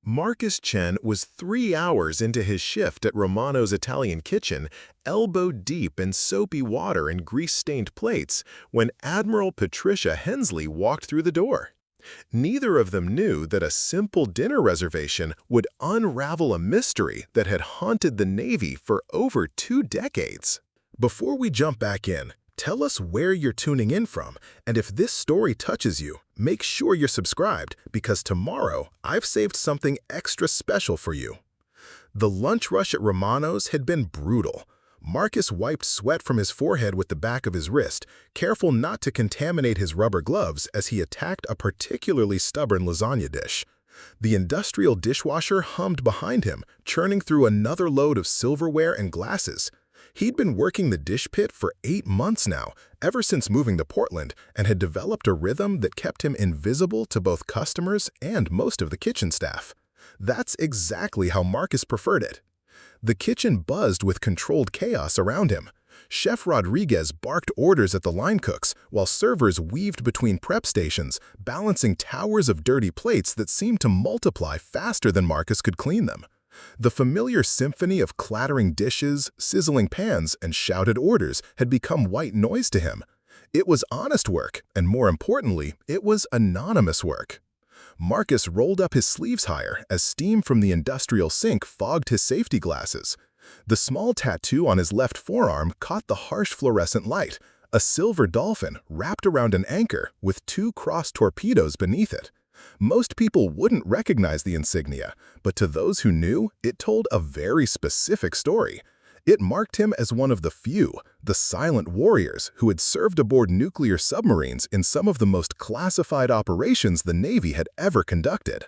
Marcus Chen was 3 hours into his shift at Romano's Italian kitchen, elbow-deep in soapy water and grease-stained plates, when Admiral Patricia Hensley walked through the door. Neither of them knew that a simple dinner reservation would unravel a mystery that had haunted the Navy for over 2 decades. Before we jump back in, tell us where you're tuning in from, and if this story touches you, make sure you're subscribed because tomorrow I've saved something extra special for you. The lunch rush at Romano's had been brutal. Marcus wiped sweat from his forehead with the back of his wrist, careful not to contaminate his rubber gloves as he attacked a particularly stubborn lasagna dish. The industrial dishwasher hummed behind him, churning through another load of silverware and glasses. He'd been working the dish pit for 8 months now, ever since moving to Portland, and had developed a rhythm that kept him invisible to both customers and most of the kitchen staff. That's exactly how Marcus preferred it. The kitchen buzzed with controlled chaos around him. Chef Rodriguez barked orders at the line cooks, while servers weaved between prep stations, balancing towers of dirty plates that seemed to multiply faster than Marcus could clean them. The familiar symphony of clattering dishes, sizzling pans, and shouted orders had become white noise to him. It was honest work, and more importantly, it was anonymous work. Marcus rolled up his sleeves higher as steam from the industrial sink fogged his safety glasses. The small tattoo on his left forearm caught the harsh fluorescent light, a silver dolphin wrapped around an anchor with 2 crossed torpedoes beneath it. Most people wouldn't recognize the insignia, but to those who knew, it told a very specific story. It marked him as one of the few, the silent warriors, who had served aboard nuclear submarines in some of the most classified operations the Navy had ever conducted.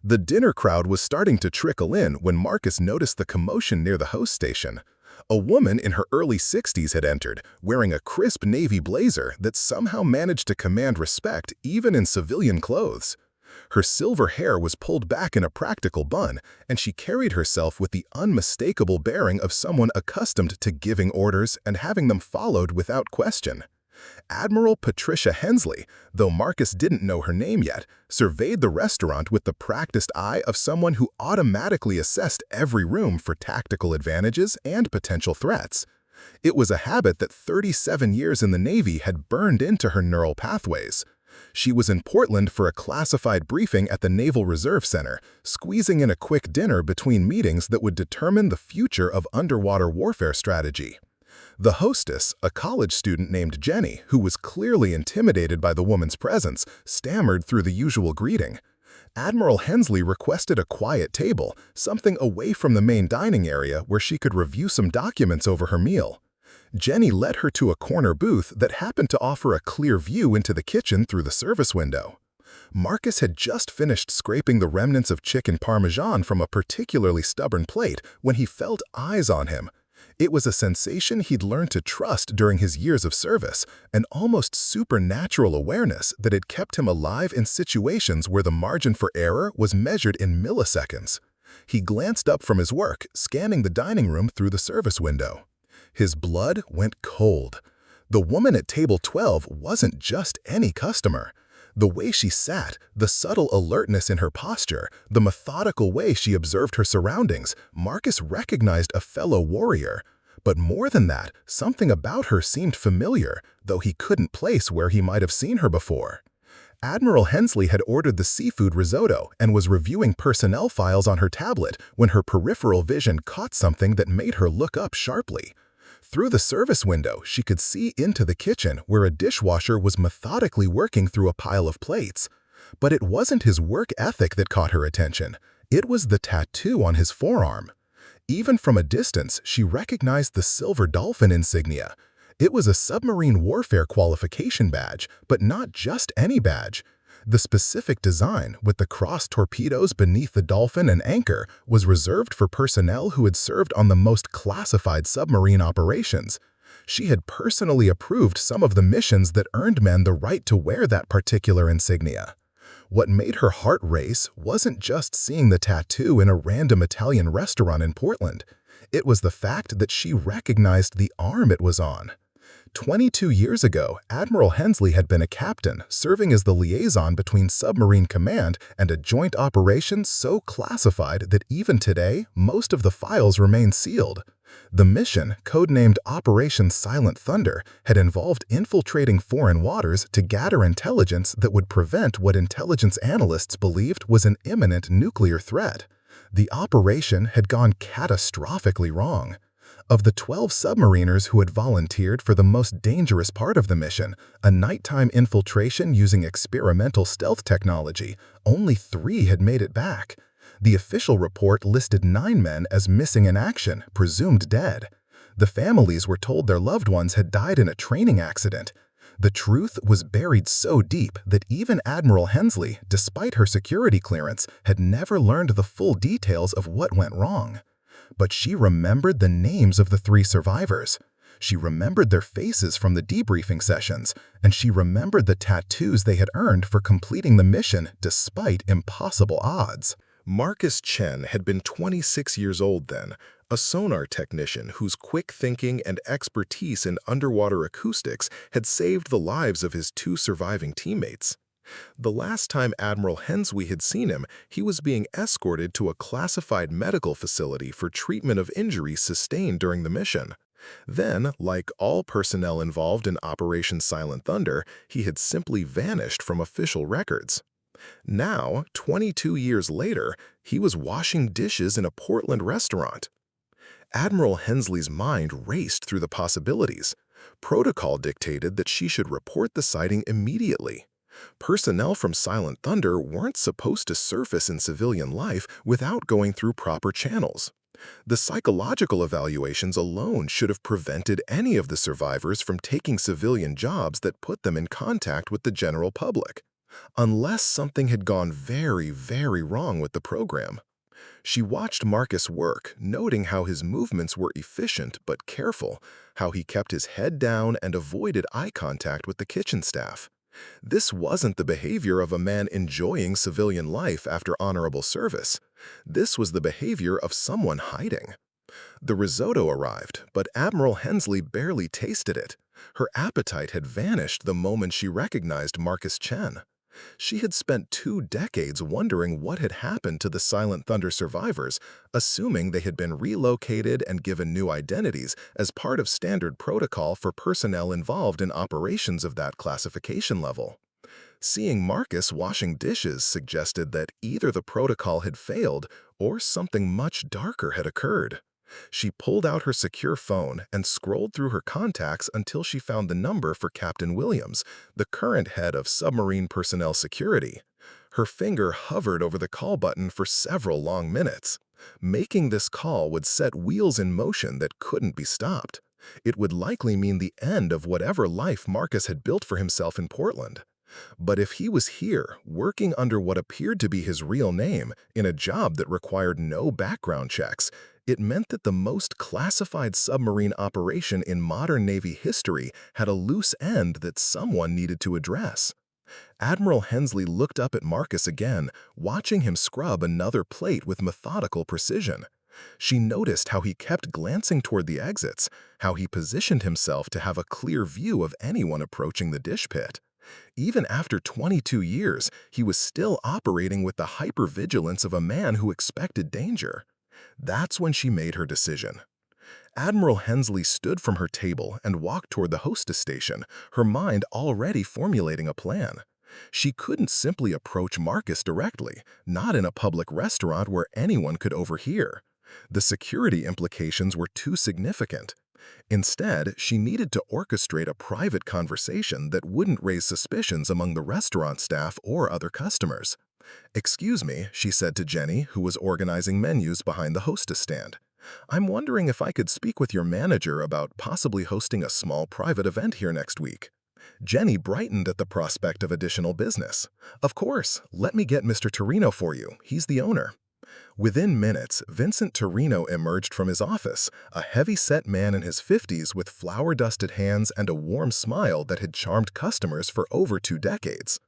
The dinner crowd was starting to trickle in when Marcus noticed the commotion near the host station. A woman in her early 60s had entered, wearing a crisp Navy blazer that somehow managed to command respect even in civilian clothes. Her silver hair was pulled back in a practical bun, and she carried herself with the unmistakable bearing of someone accustomed to giving orders and having them followed without question. Admiral Patricia Hensley, though Marcus didn't know her name yet, surveyed the restaurant with the practiced eye of someone who automatically assessed every room for tactical advantages and potential threats. It was a habit that 37 years in the Navy had burned into her neural pathways. She was in Portland for a classified briefing at the Naval Reserve Center, squeezing in a quick dinner between meetings that would determine the future of underwater warfare strategy. The hostess, a college student named Jenny, who was clearly intimidated by the woman's presence, stammered through the usual greeting. Admiral Hensley requested a quiet table, something away from the main dining area where she could review some documents over her meal. Jenny led her to a corner booth that happened to offer a clear view into the kitchen through the service window. Marcus had just finished scraping the remnants of chicken parmesan from a particularly stubborn plate when he felt eyes on him. It was a sensation he'd learned to trust during his years of service, an almost supernatural awareness that had kept him alive in situations where the margin for error was measured in milliseconds. He glanced up from his work, scanning the dining room through the service window. His blood went cold. The woman at table 12 wasn't just any customer. The way she sat, the subtle alertness in her posture, the methodical way she observed her surroundings, Marcus recognized a fellow warrior. But more than that, something about her seemed familiar, though he couldn't place where he might have seen her before. Admiral Hensley had ordered the seafood risotto and was reviewing personnel files on her tablet when her peripheral vision caught something that made her look up sharply. Through the service window, she could see into the kitchen where a dishwasher was methodically working through a pile of plates. But it wasn't his work ethic that caught her attention. It was the tattoo on his forearm. Even from a distance, she recognized the silver dolphin insignia. It was a submarine warfare qualification badge, but not just any badge. The specific design, with the crossed torpedoes beneath the dolphin and anchor, was reserved for personnel who had served on the most classified submarine operations. She had personally approved some of the missions that earned men the right to wear that particular insignia. What made her heart race wasn't just seeing the tattoo in a random Italian restaurant in Portland. It was the fact that she recognized the arm it was on. 22 years ago, Admiral Hensley had been a captain, serving as the liaison between Submarine Command and a joint operation so classified that even today, most of the files remain sealed. The mission, codenamed Operation Silent Thunder, had involved infiltrating foreign waters to gather intelligence that would prevent what intelligence analysts believed was an imminent nuclear threat. The operation had gone catastrophically wrong. Of the 12 submariners who had volunteered for the most dangerous part of the mission, a nighttime infiltration using experimental stealth technology, only 3 had made it back. The official report listed 9 men as missing in action, presumed dead. The families were told their loved ones had died in a training accident. The truth was buried so deep that even Admiral Hensley, despite her security clearance, had never learned the full details of what went wrong. But she remembered the names of the 3 survivors. She remembered their faces from the debriefing sessions, and she remembered the tattoos they had earned for completing the mission despite impossible odds. Marcus Chen had been 26 years old then, a sonar technician whose quick thinking and expertise in underwater acoustics had saved the lives of his 2 surviving teammates. The last time Admiral Hensley had seen him, he was being escorted to a classified medical facility for treatment of injuries sustained during the mission. Then, like all personnel involved in Operation Silent Thunder, he had simply vanished from official records. Now, 22 years later, he was washing dishes in a Portland restaurant. Admiral Hensley's mind raced through the possibilities. Protocol dictated that she should report the sighting immediately. Personnel from Silent Thunder weren't supposed to surface in civilian life without going through proper channels. The psychological evaluations alone should have prevented any of the survivors from taking civilian jobs that put them in contact with the general public. Unless something had gone very, very wrong with the program. She watched Marcus work, noting how his movements were efficient but careful, how he kept his head down and avoided eye contact with the kitchen staff. This wasn't the behavior of a man enjoying civilian life after honorable service. This was the behavior of someone hiding. The risotto arrived, but Admiral Hensley barely tasted it. Her appetite had vanished the moment she recognized Marcus Chen. She had spent 2 decades wondering what had happened to the Silent Thunder survivors, assuming they had been relocated and given new identities as part of standard protocol for personnel involved in operations of that classification level. Seeing Marcus washing dishes suggested that either the protocol had failed or something much darker had occurred. She pulled out her secure phone and scrolled through her contacts until she found the number for Captain Williams, the current head of submarine personnel security. Her finger hovered over the call button for several long minutes. Making this call would set wheels in motion that couldn't be stopped. It would likely mean the end of whatever life Marcus had built for himself in Portland. But if he was here, working under what appeared to be his real name, in a job that required no background checks, it meant that the most classified submarine operation in modern Navy history had a loose end that someone needed to address. Admiral Hensley looked up at Marcus again, watching him scrub another plate with methodical precision. She noticed how he kept glancing toward the exits, how he positioned himself to have a clear view of anyone approaching the dish pit. Even after 22 years, he was still operating with the hypervigilance of a man who expected danger. That's when she made her decision. Admiral Hensley stood from her table and walked toward the hostess station, her mind already formulating a plan. She couldn't simply approach Marcus directly, not in a public restaurant where anyone could overhear. The security implications were too significant. Instead, she needed to orchestrate a private conversation that wouldn't raise suspicions among the restaurant staff or other customers. "Excuse me," she said to Jenny, who was organizing menus behind the hostess stand. "I'm wondering if I could speak with your manager about possibly hosting a small private event here next week." Jenny brightened at the prospect of additional business. "Of course, let me get Mr. Torino for you. He's the owner." Within minutes, Vincent Torino emerged from his office, a heavy-set man in his 50s with flour-dusted hands and a warm smile that had charmed customers for over 2 decades.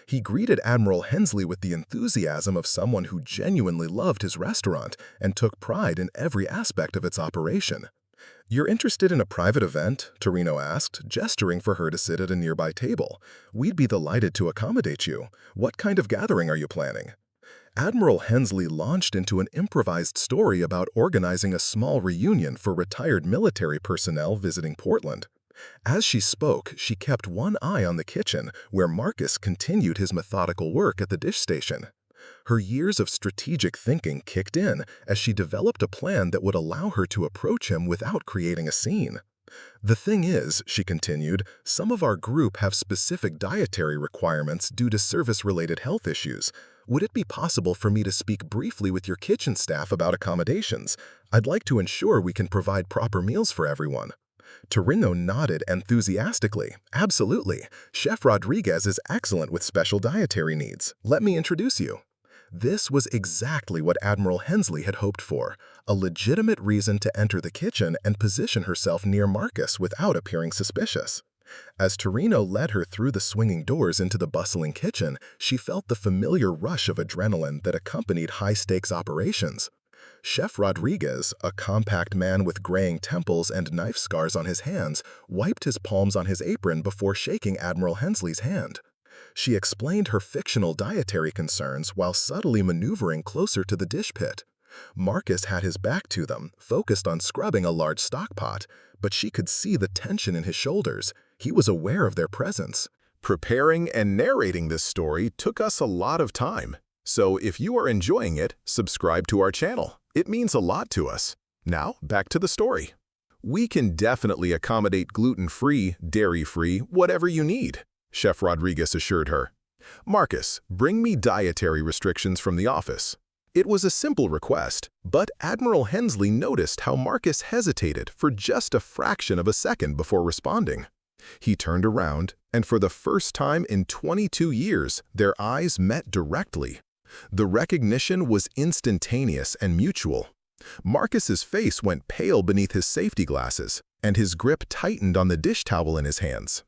He greeted Admiral Hensley with the enthusiasm of someone who genuinely loved his restaurant and took pride in every aspect of its operation. "You're interested in a private event?" Torino asked, gesturing for her to sit at a nearby table. "We'd be delighted to accommodate you. What kind of gathering are you planning?" Admiral Hensley launched into an improvised story about organizing a small reunion for retired military personnel visiting Portland. As she spoke, she kept one eye on the kitchen, where Marcus continued his methodical work at the dish station. Her years of strategic thinking kicked in as she developed a plan that would allow her to approach him without creating a scene. "The thing is," she continued, "some of our group have specific dietary requirements due to service-related health issues. Would it be possible for me to speak briefly with your kitchen staff about accommodations? I'd like to ensure we can provide proper meals for everyone." Torino nodded enthusiastically. "Absolutely. Chef Rodriguez is excellent with special dietary needs. Let me introduce you." This was exactly what Admiral Hensley had hoped for, a legitimate reason to enter the kitchen and position herself near Marcus without appearing suspicious. As Torino led her through the swinging doors into the bustling kitchen, she felt the familiar rush of adrenaline that accompanied high-stakes operations. Chef Rodriguez, a compact man with graying temples and knife scars on his hands, wiped his palms on his apron before shaking Admiral Hensley's hand. She explained her fictional dietary concerns while subtly maneuvering closer to the dish pit. Marcus had his back to them, focused on scrubbing a large stockpot, but she could see the tension in his shoulders. He was aware of their presence. Preparing and narrating this story took us a lot of time. So if you are enjoying it, subscribe to our channel. It means a lot to us. Now, back to the story. "We can definitely accommodate gluten-free, dairy-free, whatever you need," Chef Rodriguez assured her. "Marcus, bring me dietary restrictions from the office." It was a simple request, but Admiral Hensley noticed how Marcus hesitated for just a fraction of a second before responding. He turned around, and for the first time in 22 years, their eyes met directly. The recognition was instantaneous and mutual. Marcus's face went pale beneath his safety glasses, and his grip tightened on the dish towel in his hands.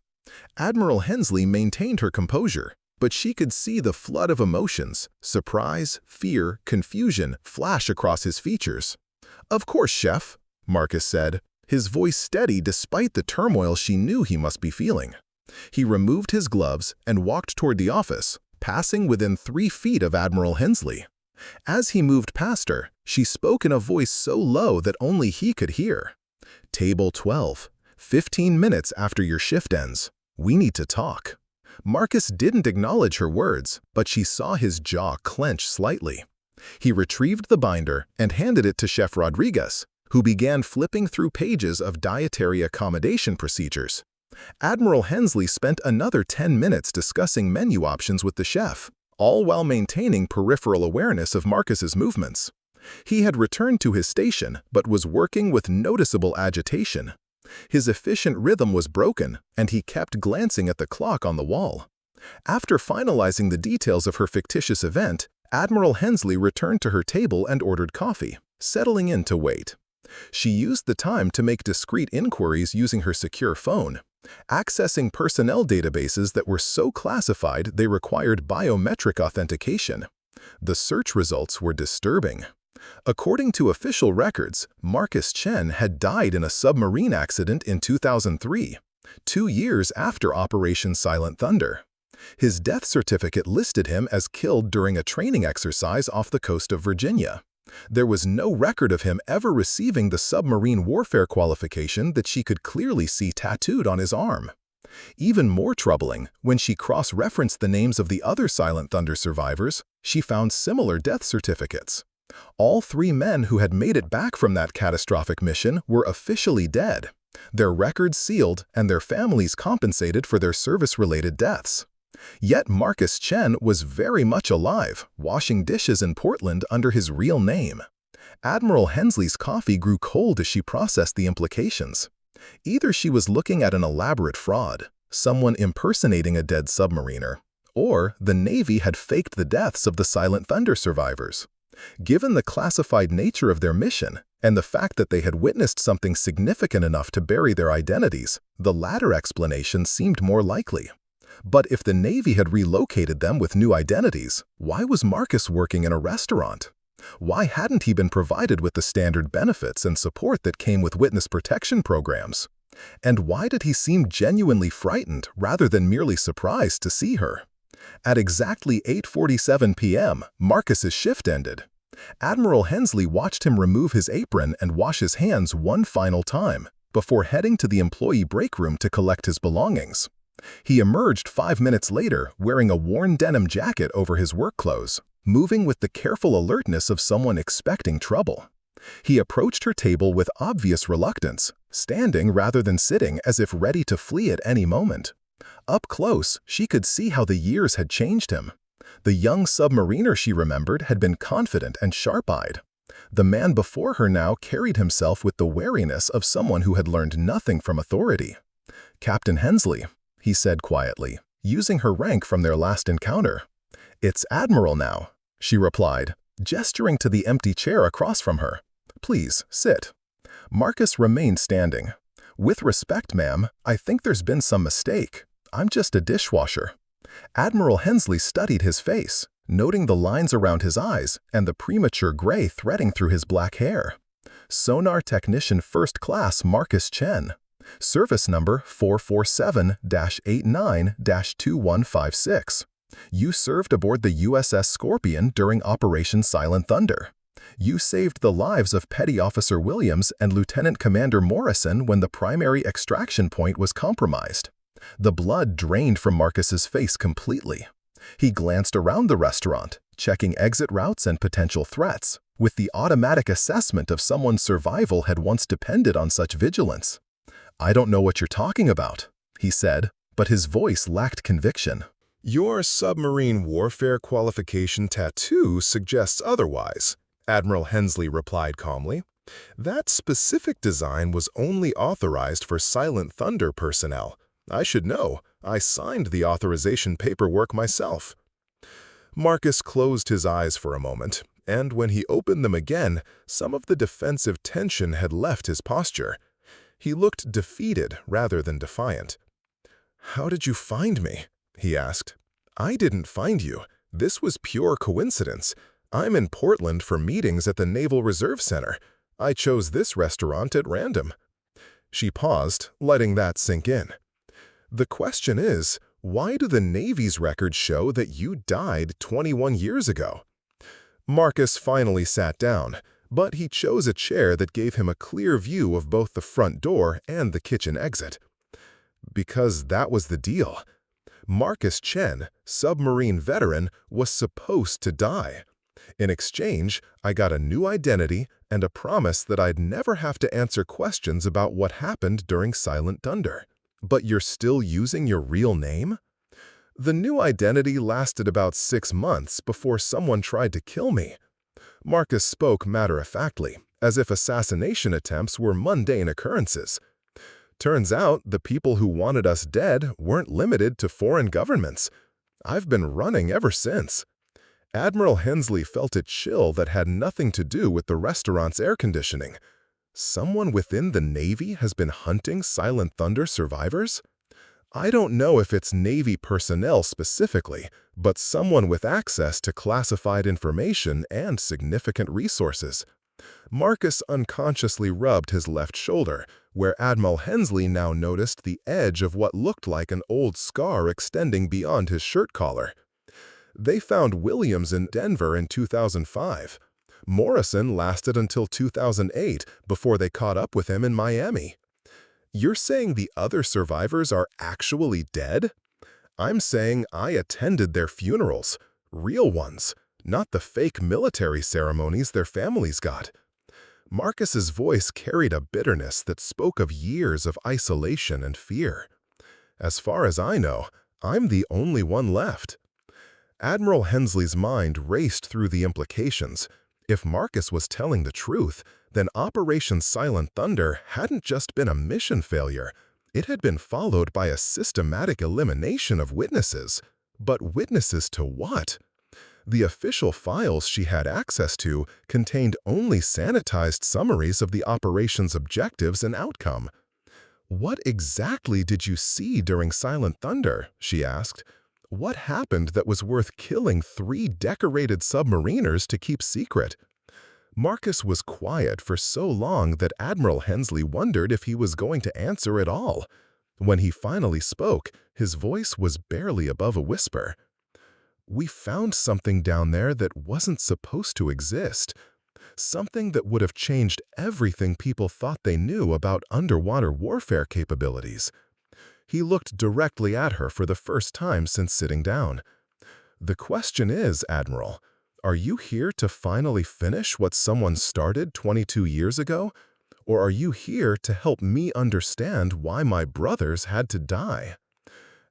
Admiral Hensley maintained her composure, but she could see the flood of emotions, surprise, fear, confusion, flash across his features. "Of course, Chef," Marcus said, his voice steady despite the turmoil she knew he must be feeling. He removed his gloves and walked toward the office, passing within 3 feet of Admiral Hensley. As he moved past her, she spoke in a voice so low that only he could hear. "Table 12, 15 minutes after your shift ends. We need to talk." Marcus didn't acknowledge her words, but she saw his jaw clench slightly. He retrieved the binder and handed it to Chef Rodriguez, who began flipping through pages of dietary accommodation procedures. Admiral Hensley spent another 10 minutes discussing menu options with the chef, all while maintaining peripheral awareness of Marcus's movements. He had returned to his station, but was working with noticeable agitation. His efficient rhythm was broken, and he kept glancing at the clock on the wall. After finalizing the details of her fictitious event, Admiral Hensley returned to her table and ordered coffee, settling in to wait. She used the time to make discreet inquiries using her secure phone, accessing personnel databases that were so classified they required biometric authentication. The search results were disturbing. According to official records, Marcus Chen had died in a submarine accident in 2003, 2 years after Operation Silent Thunder. His death certificate listed him as killed during a training exercise off the coast of Virginia. There was no record of him ever receiving the submarine warfare qualification that she could clearly see tattooed on his arm. Even more troubling, when she cross-referenced the names of the other Silent Thunder survivors, she found similar death certificates. All 3 men who had made it back from that catastrophic mission were officially dead, their records sealed and their families compensated for their service-related deaths. Yet Marcus Chen was very much alive, washing dishes in Portland under his real name. Admiral Hensley's coffee grew cold as she processed the implications. Either she was looking at an elaborate fraud, someone impersonating a dead submariner, or the Navy had faked the deaths of the Silent Thunder survivors. Given the classified nature of their mission and the fact that they had witnessed something significant enough to bury their identities, the latter explanation seemed more likely. But if the Navy had relocated them with new identities, why was Marcus working in a restaurant? Why hadn't he been provided with the standard benefits and support that came with witness protection programs? And why did he seem genuinely frightened rather than merely surprised to see her? At exactly 8:47 p.m., Marcus's shift ended. Admiral Hensley watched him remove his apron and wash his hands one final time before heading to the employee break room to collect his belongings. He emerged 5 minutes later wearing a worn denim jacket over his work clothes, moving with the careful alertness of someone expecting trouble. He approached her table with obvious reluctance, standing rather than sitting as if ready to flee at any moment. Up close, she could see how the years had changed him. The young submariner she remembered had been confident and sharp-eyed. The man before her now carried himself with the wariness of someone who had learned nothing from authority. "Captain Hensley," he said quietly, using her rank from their last encounter. "It's Admiral now," she replied, gesturing to the empty chair across from her. "Please, sit." Marcus remained standing. "With respect, ma'am, I think there's been some mistake. I'm just a dishwasher." Admiral Hensley studied his face, noting the lines around his eyes and the premature gray threading through his black hair. "Sonar Technician First Class Marcus Chen. Service number 447-89-2156. You served aboard the USS Scorpion during Operation Silent Thunder. You saved the lives of Petty Officer Williams and Lieutenant Commander Morrison when the primary extraction point was compromised." The blood drained from Marcus's face completely. He glanced around the restaurant, checking exit routes and potential threats, with the automatic assessment of someone's survival had once depended on such vigilance. "I don't know what you're talking about," he said, but his voice lacked conviction. Your submarine warfare qualification tattoo suggests otherwise, Admiral Hensley replied calmly. That specific design was only authorized for Silent Thunder personnel. I should know. I signed the authorization paperwork myself. Marcus closed his eyes for a moment, and when he opened them again, some of the defensive tension had left his posture. He looked defeated rather than defiant. "How did you find me?" he asked. "I didn't find you. This was pure coincidence. I'm in Portland for meetings at the Naval Reserve Center. I chose this restaurant at random." She paused, letting that sink in. "The question is, why do the Navy's records show that you died 21 years ago?" Marcus finally sat down, but he chose a chair that gave him a clear view of both the front door and the kitchen exit. Because that was the deal. Marcus Chen, submarine veteran, was supposed to die. In exchange, I got a new identity and a promise that I'd never have to answer questions about what happened during Silent Thunder. "But you're still using your real name?" "The new identity lasted about 6 months before someone tried to kill me." Marcus spoke matter-of-factly, as if assassination attempts were mundane occurrences. "Turns out the people who wanted us dead weren't limited to foreign governments. I've been running ever since." Admiral Hensley felt a chill that had nothing to do with the restaurant's air conditioning. Someone within the Navy has been hunting Silent Thunder survivors? I don't know if it's Navy personnel specifically, but someone with access to classified information and significant resources. Marcus unconsciously rubbed his left shoulder, where Admiral Hensley now noticed the edge of what looked like an old scar extending beyond his shirt collar. They found Williams in Denver in 2005. Morrison lasted until 2008 before they caught up with him in Miami. You're saying the other survivors are actually dead? I'm saying I attended their funerals, real ones, not the fake military ceremonies their families got. Marcus's voice carried a bitterness that spoke of years of isolation and fear. As far as I know, I'm the only one left. Admiral Hensley's mind raced through the implications. If Marcus was telling the truth, then Operation Silent Thunder hadn't just been a mission failure. It had been followed by a systematic elimination of witnesses. But witnesses to what? The official files she had access to contained only sanitized summaries of the operation's objectives and outcome. "What exactly did you see during Silent Thunder?" she asked. "What happened that was worth killing 3 decorated submariners to keep secret?" Marcus was quiet for so long that Admiral Hensley wondered if he was going to answer at all. When he finally spoke, his voice was barely above a whisper. "We found something down there that wasn't supposed to exist. Something that would have changed everything people thought they knew about underwater warfare capabilities." He looked directly at her for the first time since sitting down. "The question is, Admiral, are you here to finally finish what someone started 22 years ago? Or are you here to help me understand why my brothers had to die?"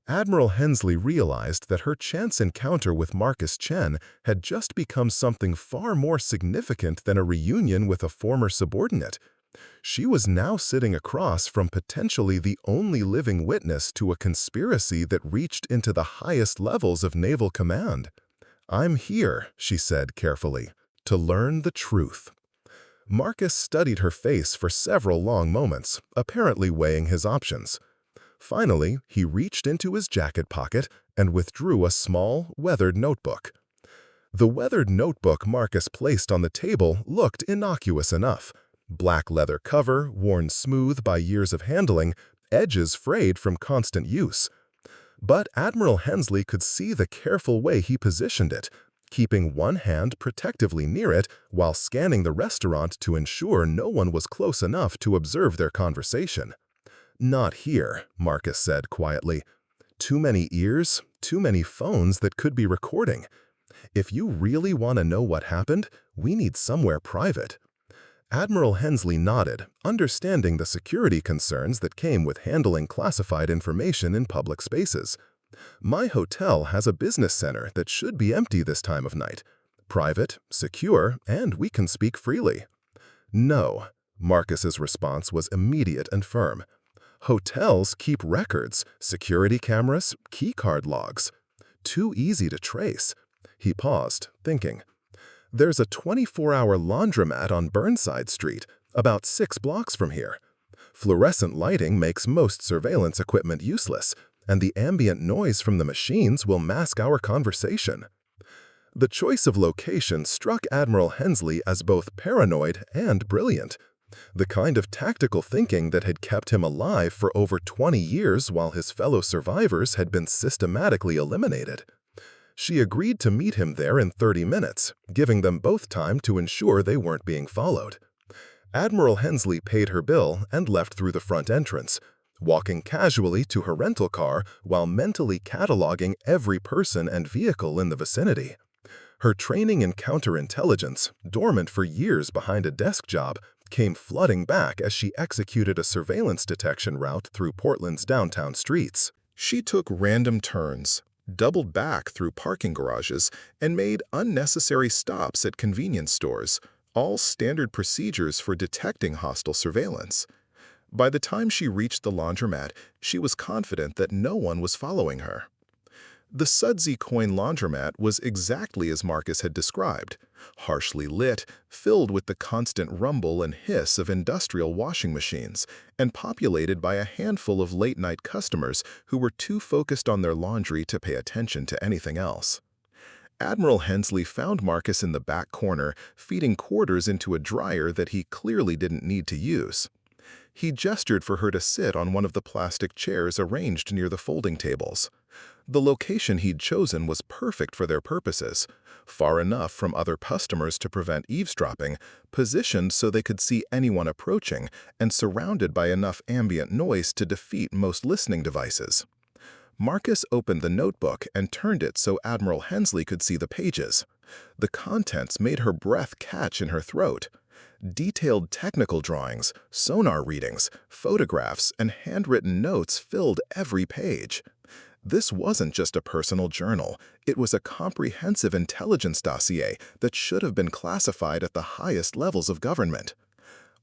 Admiral Hensley realized that her chance encounter with Marcus Chen had just become something far more significant than a reunion with a former subordinate. She was now sitting across from potentially the only living witness to a conspiracy that reached into the highest levels of naval command. "I'm here," she said carefully, "to learn the truth." Marcus studied her face for several long moments, apparently weighing his options. Finally, he reached into his jacket pocket and withdrew a small, weathered notebook. The weathered notebook Marcus placed on the table looked innocuous enough. Black leather cover, worn smooth by years of handling, edges frayed from constant use. But Admiral Hensley could see the careful way he positioned it, keeping one hand protectively near it while scanning the restaurant to ensure no one was close enough to observe their conversation. "Not here," Marcus said quietly. "Too many ears, too many phones that could be recording. If you really want to know what happened, we need somewhere private." Admiral Hensley nodded, understanding the security concerns that came with handling classified information in public spaces. "My hotel has a business center that should be empty this time of night. Private, secure, and we can speak freely." "No." Marcus's response was immediate and firm. "Hotels keep records, security cameras, keycard logs. Too easy to trace." He paused, thinking. "There's a 24-hour laundromat on Burnside Street, about 6 blocks from here. Fluorescent lighting makes most surveillance equipment useless, and the ambient noise from the machines will mask our conversation." The choice of location struck Admiral Hensley as both paranoid and brilliant. The kind of tactical thinking that had kept him alive for over 20 years while his fellow survivors had been systematically eliminated. She agreed to meet him there in 30 minutes, giving them both time to ensure they weren't being followed. Admiral Hensley paid her bill and left through the front entrance, walking casually to her rental car while mentally cataloging every person and vehicle in the vicinity. Her training in counterintelligence, dormant for years behind a desk job, came flooding back as she executed a surveillance detection route through Portland's downtown streets. She took random turns, doubled back through parking garages, and made unnecessary stops at convenience stores, all standard procedures for detecting hostile surveillance. By the time she reached the laundromat, she was confident that no one was following her. The Sudsy Coin laundromat was exactly as Marcus had described, harshly lit, filled with the constant rumble and hiss of industrial washing machines, and populated by a handful of late-night customers who were too focused on their laundry to pay attention to anything else. Admiral Hensley found Marcus in the back corner, feeding quarters into a dryer that he clearly didn't need to use. He gestured for her to sit on one of the plastic chairs arranged near the folding tables. The location he'd chosen was perfect for their purposes, far enough from other customers to prevent eavesdropping, positioned so they could see anyone approaching, and surrounded by enough ambient noise to defeat most listening devices. Marcus opened the notebook and turned it so Admiral Hensley could see the pages. The contents made her breath catch in her throat. Detailed technical drawings, sonar readings, photographs, and handwritten notes filled every page. This wasn't just a personal journal, it was a comprehensive intelligence dossier that should have been classified at the highest levels of government.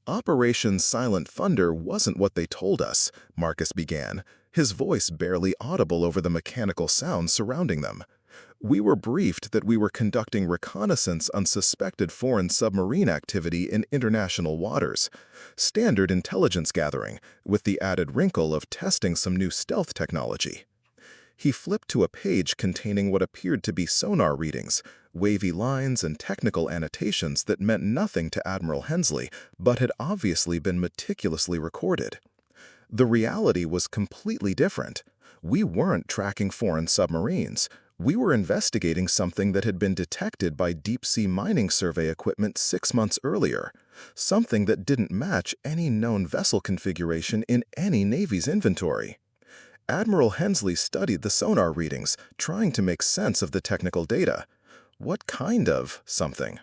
"Operation Silent Thunder wasn't what they told us," Marcus began, his voice barely audible over the mechanical sounds surrounding them. "We were briefed that we were conducting reconnaissance on suspected foreign submarine activity in international waters. Standard intelligence gathering, with the added wrinkle of testing some new stealth technology." He flipped to a page containing what appeared to be sonar readings, wavy lines and technical annotations that meant nothing to Admiral Hensley, but had obviously been meticulously recorded. The reality was completely different. We weren't tracking foreign submarines. We were investigating something that had been detected by deep-sea mining survey equipment 6 months earlier, something that didn't match any known vessel configuration in any Navy's inventory. Admiral Hensley studied the sonar readings, trying to make sense of the technical data. What kind of something?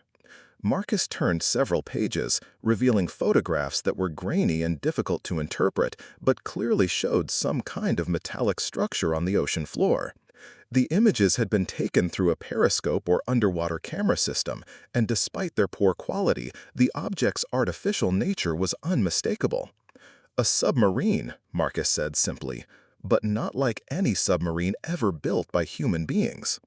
Marcus turned several pages, revealing photographs that were grainy and difficult to interpret, but clearly showed some kind of metallic structure on the ocean floor. The images had been taken through a periscope or underwater camera system, and despite their poor quality, the object's artificial nature was unmistakable. "A submarine," Marcus said simply, "but not like any submarine ever built by human beings."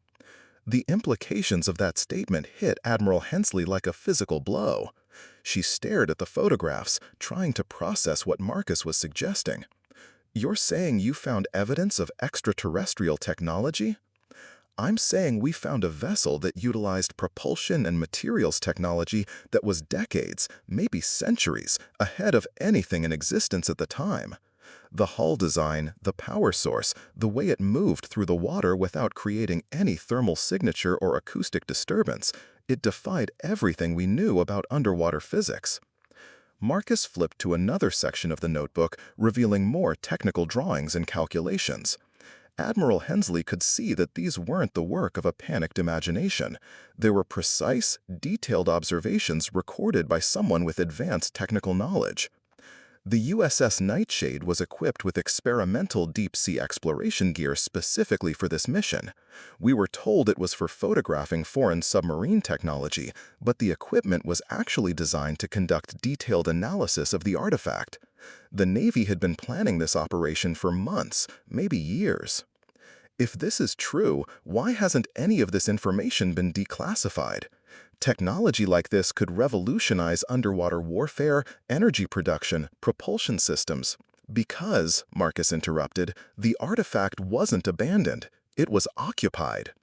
The implications of that statement hit Admiral Hensley like a physical blow. She stared at the photographs, trying to process what Marcus was suggesting. "You're saying you found evidence of extraterrestrial technology?" "I'm saying we found a vessel that utilized propulsion and materials technology that was decades, maybe centuries, ahead of anything in existence at the time. The hull design, the power source, the way it moved through the water without creating any thermal signature or acoustic disturbance, it defied everything we knew about underwater physics." Marcus flipped to another section of the notebook, revealing more technical drawings and calculations. Admiral Hensley could see that these weren't the work of a panicked imagination. They were precise, detailed observations recorded by someone with advanced technical knowledge. The USS Nightshade was equipped with experimental deep-sea exploration gear specifically for this mission. We were told it was for photographing foreign submarine technology, but the equipment was actually designed to conduct detailed analysis of the artifact. The Navy had been planning this operation for months, maybe years. If this is true, why hasn't any of this information been declassified? Technology like this could revolutionize underwater warfare, energy production, propulsion systems. Because, Marcus interrupted, the artifact wasn't abandoned. It was occupied.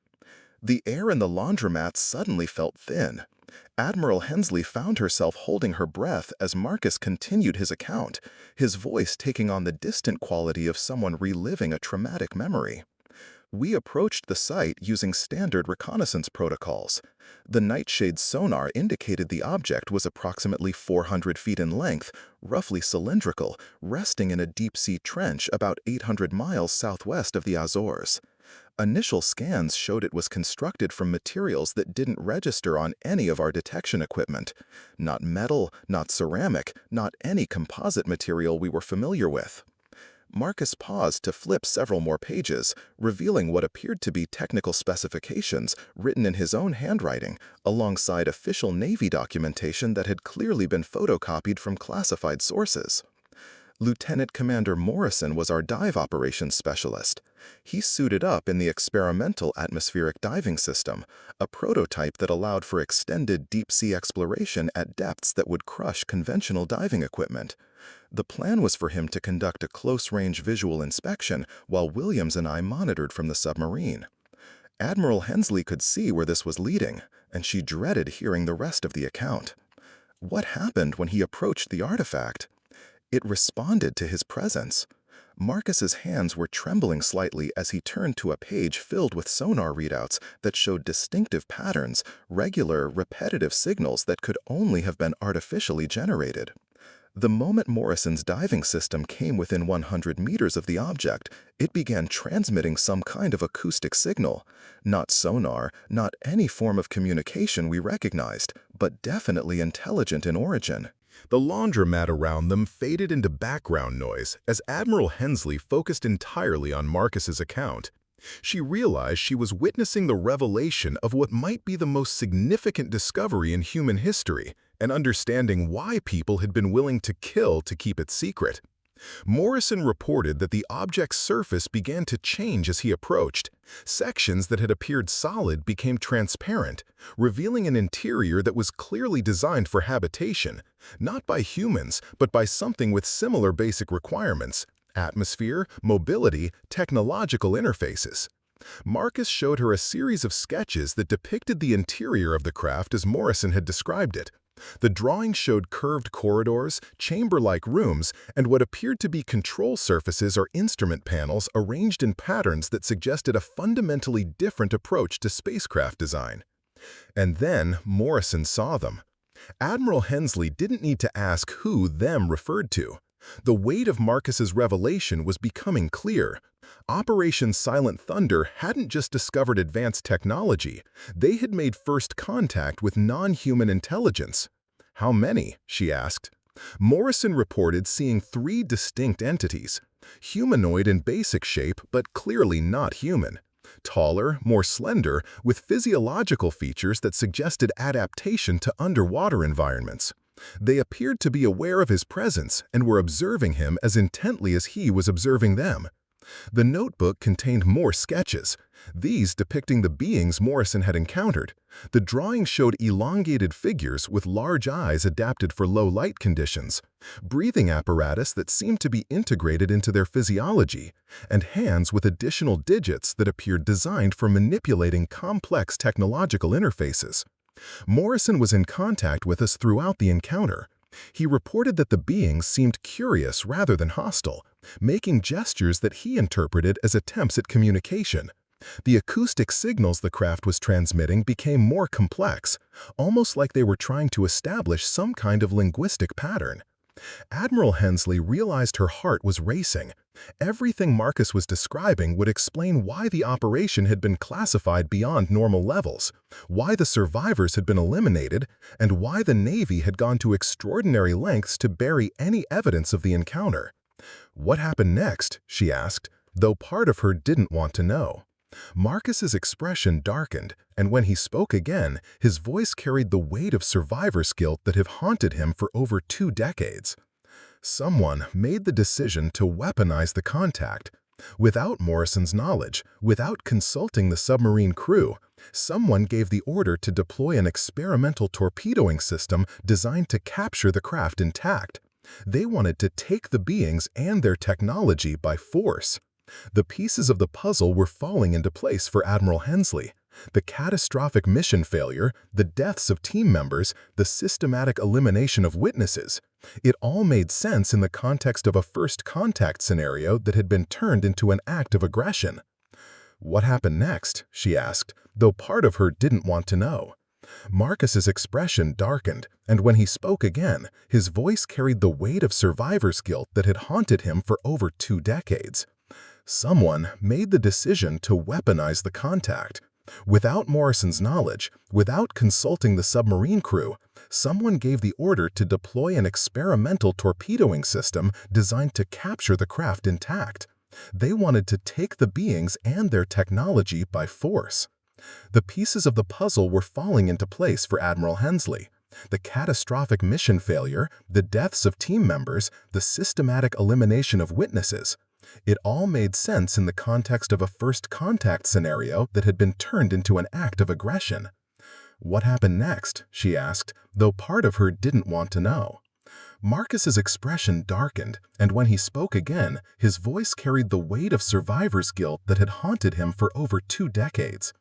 The air in the laundromat suddenly felt thin. Admiral Hensley found herself holding her breath as Marcus continued his account, his voice taking on the distant quality of someone reliving a traumatic memory. "We approached the site using standard reconnaissance protocols. The Nightshade's sonar indicated the object was approximately 400 feet in length, roughly cylindrical, resting in a deep-sea trench about 800 miles southwest of the Azores. Initial scans showed it was constructed from materials that didn't register on any of our detection equipment. Not metal, not ceramic, not any composite material we were familiar with." Marcus paused to flip several more pages, revealing what appeared to be technical specifications written in his own handwriting, alongside official Navy documentation that had clearly been photocopied from classified sources. Lieutenant Commander Morrison was our dive operations specialist. He suited up in the experimental atmospheric diving system, a prototype that allowed for extended deep-sea exploration at depths that would crush conventional diving equipment. The plan was for him to conduct a close-range visual inspection while Williams and I monitored from the submarine. Admiral Hensley could see where this was leading, and she dreaded hearing the rest of the account. What happened when he approached the artifact? It responded to his presence. Marcus's hands were trembling slightly as he turned to a page filled with sonar readouts that showed distinctive patterns, regular, repetitive signals that could only have been artificially generated. The moment Morrison's diving system came within 100 meters of the object, it began transmitting some kind of acoustic signal. Not sonar, not any form of communication we recognized, but definitely intelligent in origin. The laundromat around them faded into background noise as Admiral Hensley focused entirely on Marcus's account. She realized she was witnessing the revelation of what might be the most significant discovery in human history, and understanding why people had been willing to kill to keep it secret. Morrison reported that the object's surface began to change as he approached. Sections that had appeared solid became transparent, revealing an interior that was clearly designed for habitation, not by humans, but by something with similar basic requirements: atmosphere, mobility, technological interfaces. Marcus showed her a series of sketches that depicted the interior of the craft as Morrison had described it. The drawing showed curved corridors, chamber-like rooms, and what appeared to be control surfaces or instrument panels arranged in patterns that suggested a fundamentally different approach to spacecraft design. And then Morrison saw them. Admiral Hensley didn't need to ask who "them" referred to. The weight of Marcus's revelation was becoming clear. Operation Silent Thunder hadn't just discovered advanced technology, they had made first contact with non-human intelligence. "How many?" she asked. Morrison reported seeing 3 distinct entities, humanoid in basic shape but clearly not human. Taller, more slender, with physiological features that suggested adaptation to underwater environments. They appeared to be aware of his presence and were observing him as intently as he was observing them. The notebook contained more sketches, these depicting the beings Morrison had encountered. The drawing showed elongated figures with large eyes adapted for low light conditions, breathing apparatus that seemed to be integrated into their physiology, and hands with additional digits that appeared designed for manipulating complex technological interfaces. Morrison was in contact with us throughout the encounter. He reported that the beings seemed curious rather than hostile, making gestures that he interpreted as attempts at communication. The acoustic signals the craft was transmitting became more complex, almost like they were trying to establish some kind of linguistic pattern. Admiral Hensley realized her heart was racing. Everything Marcus was describing would explain why the operation had been classified beyond normal levels, why the survivors had been eliminated, and why the Navy had gone to extraordinary lengths to bury any evidence of the encounter. "What happened next?" she asked, though part of her didn't want to know. Marcus's expression darkened, and when he spoke again, his voice carried the weight of survivor's guilt that had haunted him for over 2 decades. "Someone made the decision to weaponize the contact. Without Morrison's knowledge, without consulting the submarine crew, someone gave the order to deploy an experimental torpedoing system designed to capture the craft intact. They wanted to take the beings and their technology by force." The pieces of the puzzle were falling into place for Admiral Hensley. The catastrophic mission failure, the deaths of team members, the systematic elimination of witnesses. It all made sense in the context of a first contact scenario that had been turned into an act of aggression. "What happened next?" she asked, though part of her didn't want to know. Marcus's expression darkened, and when he spoke again, his voice carried the weight of survivor's guilt that had haunted him for over 2 decades. "Someone made the decision to weaponize the contact. Without Morrison's knowledge, without consulting the submarine crew, someone gave the order to deploy an experimental torpedoing system designed to capture the craft intact. They wanted to take the beings and their technology by force." The pieces of the puzzle were falling into place for Admiral Hensley. The catastrophic mission failure, the deaths of team members, the systematic elimination of witnesses. It all made sense in the context of a first contact scenario that had been turned into an act of aggression. "What happened next?" she asked, though part of her didn't want to know. Marcus's expression darkened, and when he spoke again, his voice carried the weight of survivor's guilt that had haunted him for over 2 decades.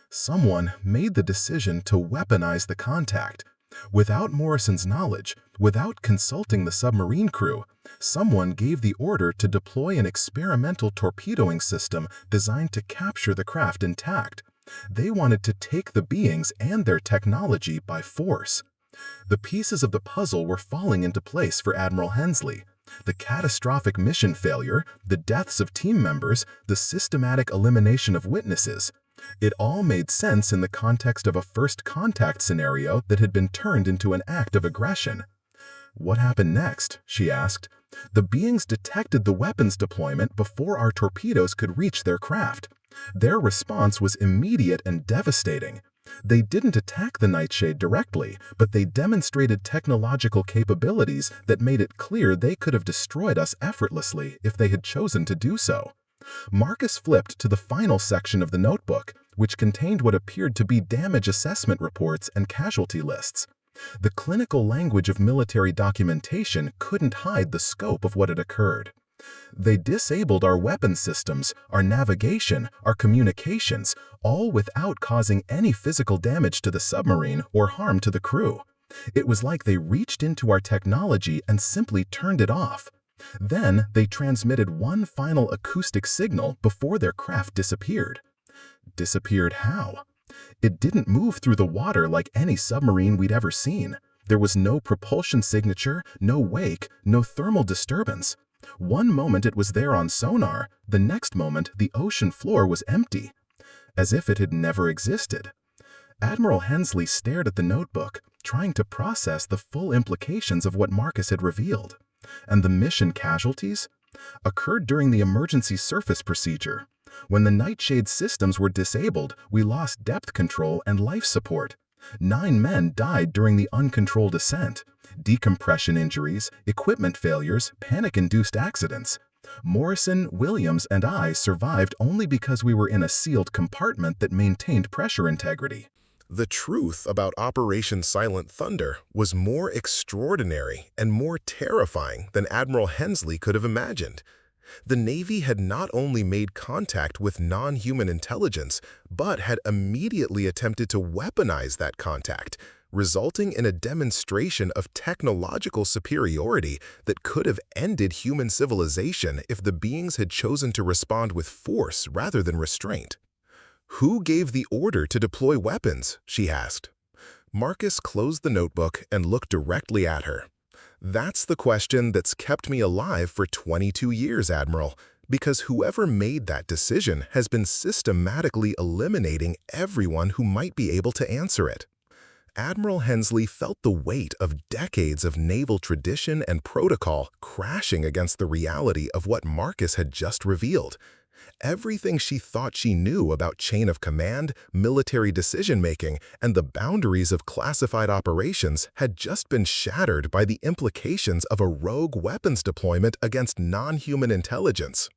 "Someone made the decision to weaponize the contact. Without Morrison's knowledge, without consulting the submarine crew, someone gave the order to deploy an experimental torpedoing system designed to capture the craft intact. They wanted to take the beings and their technology by force." The pieces of the puzzle were falling into place for Admiral Hensley. The catastrophic mission failure, the deaths of team members, the systematic elimination of witnesses. It all made sense in the context of a first contact scenario that had been turned into an act of aggression. "What happened next?" she asked. "The beings detected the weapons deployment before our torpedoes could reach their craft. Their response was immediate and devastating. They didn't attack the Nightshade directly, but they demonstrated technological capabilities that made it clear they could have destroyed us effortlessly if they had chosen to do so." Marcus flipped to the final section of the notebook, which contained what appeared to be damage assessment reports and casualty lists. The clinical language of military documentation couldn't hide the scope of what had occurred. They disabled our weapons systems, our navigation, our communications, all without causing any physical damage to the submarine or harm to the crew. It was like they reached into our technology and simply turned it off. Then they transmitted one final acoustic signal before their craft disappeared. Disappeared how? It didn't move through the water like any submarine we'd ever seen. There was no propulsion signature, no wake, no thermal disturbance. One moment it was there on sonar, the next moment the ocean floor was empty, as if it had never existed. Admiral Hensley stared at the notebook, trying to process the full implications of what Marcus had revealed. And the mission casualties? Occurred during the emergency surface procedure. When the nightshade systems were disabled, we lost depth control and life support. 9 men died during the uncontrolled ascent. Decompression injuries, equipment failures, panic-induced accidents. Morrison, Williams, and I survived only because we were in a sealed compartment that maintained pressure integrity. The truth about Operation Silent Thunder was more extraordinary and more terrifying than Admiral Hensley could have imagined. The Navy had not only made contact with non-human intelligence, but had immediately attempted to weaponize that contact, resulting in a demonstration of technological superiority that could have ended human civilization if the beings had chosen to respond with force rather than restraint. "Who gave the order to deploy weapons?" she asked. Marcus closed the notebook and looked directly at her. "That's the question that's kept me alive for 22 years, Admiral, because whoever made that decision has been systematically eliminating everyone who might be able to answer it." Admiral Hensley felt the weight of decades of naval tradition and protocol crashing against the reality of what Marcus had just revealed. Everything she thought she knew about chain of command, military decision-making, and the boundaries of classified operations had just been shattered by the implications of a rogue weapons deployment against non-human intelligence.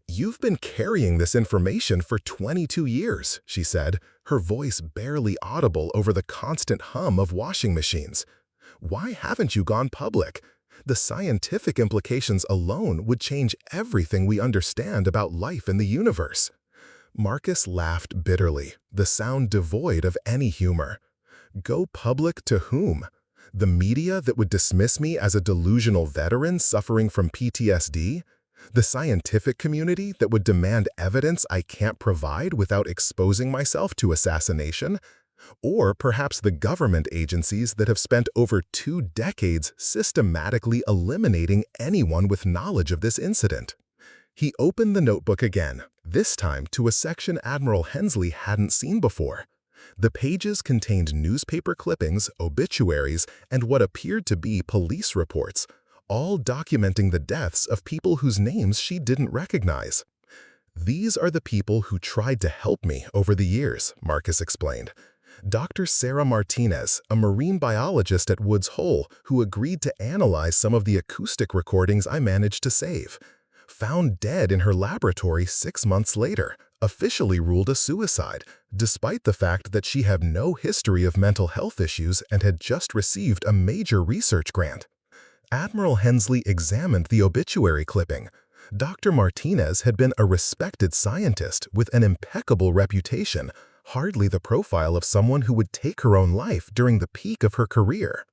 "You've been carrying this information for 22 years, she said, her voice barely audible over the constant hum of washing machines. "Why haven't you gone public? The scientific implications alone would change everything we understand about life in the universe." Marcus laughed bitterly, the sound devoid of any humor. "Go public to whom? The media that would dismiss me as a delusional veteran suffering from PTSD? The scientific community that would demand evidence I can't provide without exposing myself to assassination? Or perhaps the government agencies that have spent over 2 decades systematically eliminating anyone with knowledge of this incident?" He opened the notebook again, this time to a section Admiral Hensley hadn't seen before. The pages contained newspaper clippings, obituaries, and what appeared to be police reports, all documenting the deaths of people whose names she didn't recognize. "These are the people who tried to help me over the years," Marcus explained. "Dr. Sarah Martinez, a marine biologist at Woods Hole who agreed to analyze some of the acoustic recordings I managed to save. Found dead in her laboratory 6 months later, officially ruled a suicide, despite the fact that she had no history of mental health issues and had just received a major research grant." Admiral Hensley examined the obituary clipping. Dr. Martinez had been a respected scientist with an impeccable reputation, hardly the profile of someone who would take her own life during the peak of her career.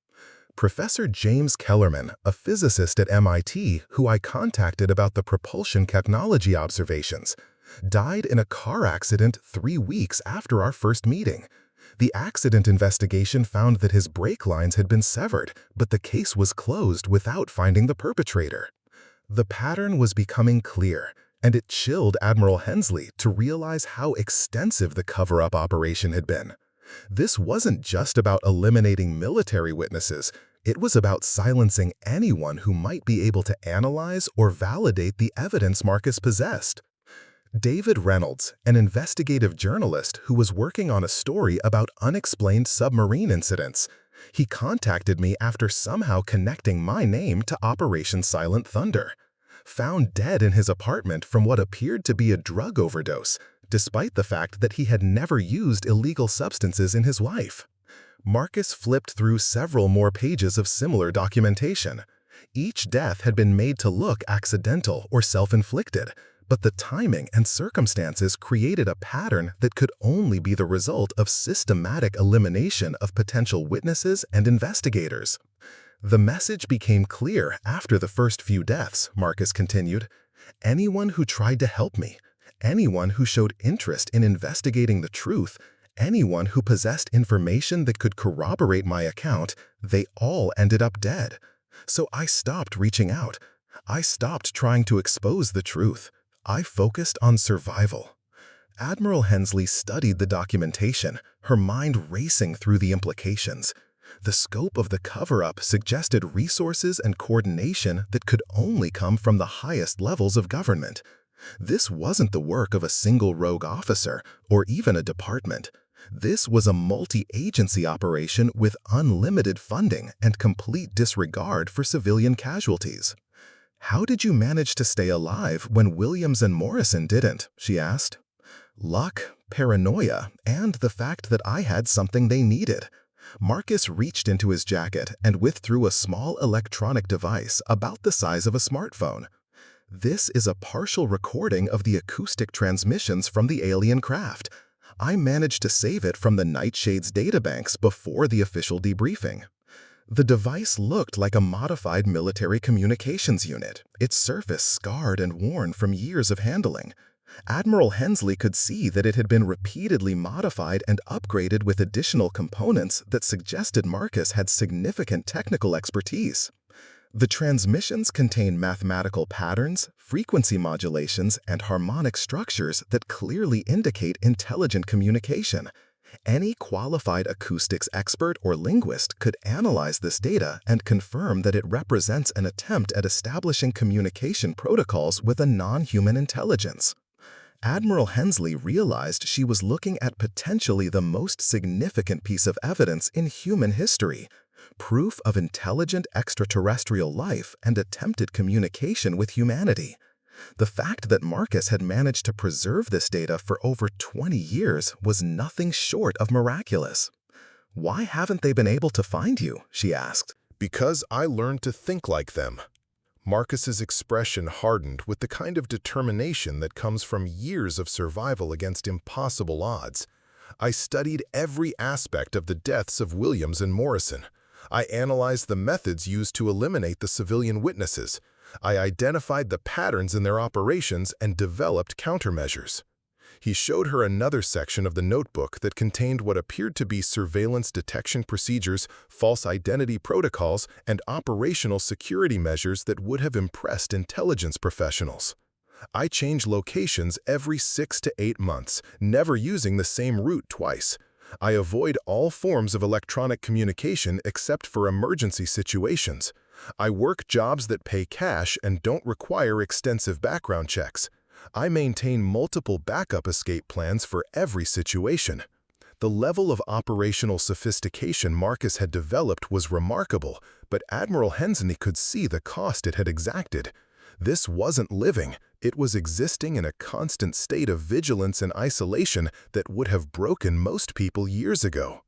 Professor James Kellerman, a physicist at MIT who I contacted about the propulsion technology observations, died in a car accident 3 weeks after our first meeting. The accident investigation found that his brake lines had been severed, but the case was closed without finding the perpetrator. The pattern was becoming clear, and it chilled Admiral Hensley to realize how extensive the cover-up operation had been. This wasn't just about eliminating military witnesses, it was about silencing anyone who might be able to analyze or validate the evidence Marcus possessed. David Reynolds, an investigative journalist who was working on a story about unexplained submarine incidents. He contacted me after somehow connecting my name to Operation Silent Thunder. Found dead in his apartment from what appeared to be a drug overdose, despite the fact that he had never used illegal substances in his life. Marcus flipped through several more pages of similar documentation. Each death had been made to look accidental or self-inflicted, but the timing and circumstances created a pattern that could only be the result of systematic elimination of potential witnesses and investigators. The message became clear after the first few deaths, Marcus continued. Anyone who tried to help me, anyone who showed interest in investigating the truth, anyone who possessed information that could corroborate my account, they all ended up dead. So I stopped reaching out. I stopped trying to expose the truth. I focused on survival. Admiral Hensley studied the documentation, her mind racing through the implications. The scope of the cover-up suggested resources and coordination that could only come from the highest levels of government. This wasn't the work of a single rogue officer or even a department. This was a multi-agency operation with unlimited funding and complete disregard for civilian casualties. "How did you manage to stay alive when Williams and Morrison didn't?" she asked. "Luck, paranoia, and the fact that I had something they needed." Marcus reached into his jacket and withdrew a small electronic device about the size of a smartphone. "This is a partial recording of the acoustic transmissions from the alien craft. I managed to save it from the Nightshade's databanks before the official debriefing." The device looked like a modified military communications unit, its surface scarred and worn from years of handling. Admiral Hensley could see that it had been repeatedly modified and upgraded with additional components that suggested Marcus had significant technical expertise. The transmissions contain mathematical patterns, frequency modulations, and harmonic structures that clearly indicate intelligent communication. Any qualified acoustics expert or linguist could analyze this data and confirm that it represents an attempt at establishing communication protocols with a non-human intelligence. Admiral Hensley realized she was looking at potentially the most significant piece of evidence in human history, proof of intelligent extraterrestrial life and attempted communication with humanity. The fact that Marcus had managed to preserve this data for over 20 years was nothing short of miraculous. "Why haven't they been able to find you?" she asked. "Because I learned to think like them." Marcus's expression hardened with the kind of determination that comes from years of survival against impossible odds. "I studied every aspect of the deaths of Williams and Morrison. I analyzed the methods used to eliminate the civilian witnesses. I identified the patterns in their operations and developed countermeasures." He showed her another section of the notebook that contained what appeared to be surveillance detection procedures, false identity protocols, and operational security measures that would have impressed intelligence professionals. "I change locations every 6 to 8 months, never using the same route twice. I avoid all forms of electronic communication except for emergency situations. I work jobs that pay cash and don't require extensive background checks. I maintain multiple backup escape plans for every situation." The level of operational sophistication Marcus had developed was remarkable, but Admiral Hensley could see the cost it had exacted. This wasn't living, it was existing in a constant state of vigilance and isolation that would have broken most people years ago.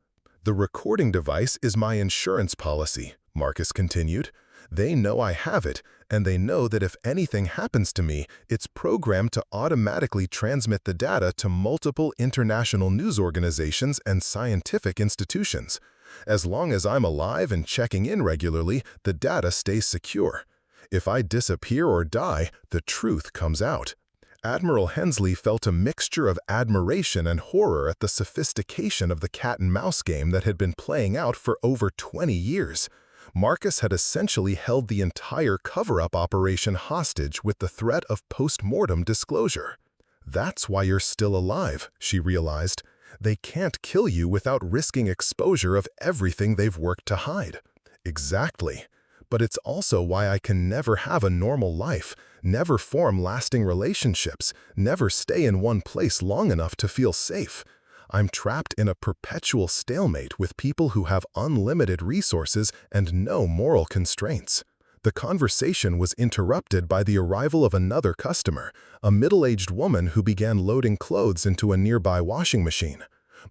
"The recording device is my insurance policy," Marcus continued. "They know I have it, and they know that if anything happens to me, it's programmed to automatically transmit the data to multiple international news organizations and scientific institutions. As long as I'm alive and checking in regularly, the data stays secure. If I disappear or die, the truth comes out." Admiral Hensley felt a mixture of admiration and horror at the sophistication of the cat-and-mouse game that had been playing out for over 20 years. Marcus had essentially held the entire cover-up operation hostage with the threat of post-mortem disclosure. "That's why you're still alive," she realized. "They can't kill you without risking exposure of everything they've worked to hide." "Exactly. But it's also why I can never have a normal life, never form lasting relationships, never stay in one place long enough to feel safe. I'm trapped in a perpetual stalemate with people who have unlimited resources and no moral constraints." The conversation was interrupted by the arrival of another customer, a middle-aged woman who began loading clothes into a nearby washing machine.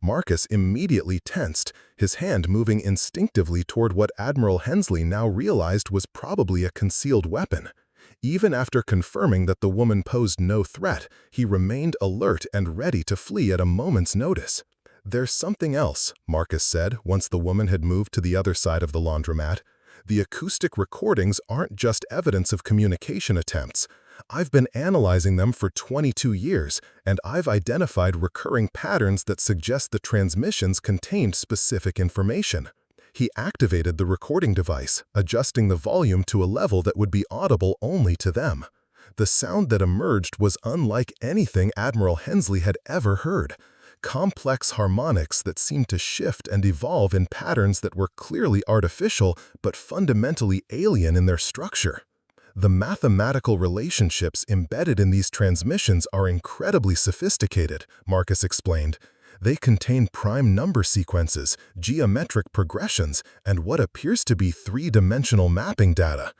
Marcus immediately tensed, his hand moving instinctively toward what Admiral Hensley now realized was probably a concealed weapon. Even after confirming that the woman posed no threat, he remained alert and ready to flee at a moment's notice. "There's something else," Marcus said once the woman had moved to the other side of the laundromat. "The acoustic recordings aren't just evidence of communication attempts. I've been analyzing them for 22 years, and I've identified recurring patterns that suggest the transmissions contained specific information." He activated the recording device, adjusting the volume to a level that would be audible only to them. The sound that emerged was unlike anything Admiral Hensley had ever heard. Complex harmonics that seemed to shift and evolve in patterns that were clearly artificial but fundamentally alien in their structure. The mathematical relationships embedded in these transmissions are incredibly sophisticated, Marcus explained. They contain prime number sequences, geometric progressions, and what appears to be three-dimensional mapping data.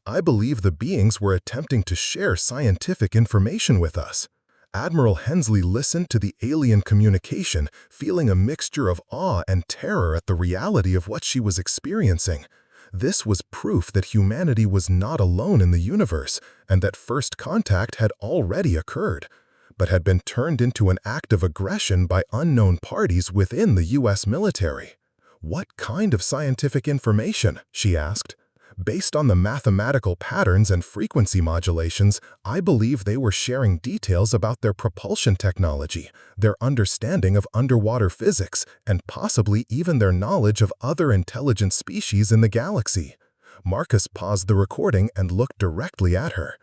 I believe the beings were attempting to share scientific information with us. Admiral Hensley listened to the alien communication, feeling a mixture of awe and terror at the reality of what she was experiencing. This was proof that humanity was not alone in the universe, and that first contact had already occurred, but had been turned into an act of aggression by unknown parties within the U.S. military. "What kind of scientific information?" she asked. "Based on the mathematical patterns and frequency modulations, I believe they were sharing details about their propulsion technology, their understanding of underwater physics, and possibly even their knowledge of other intelligent species in the galaxy." Marcus paused the recording and looked directly at her.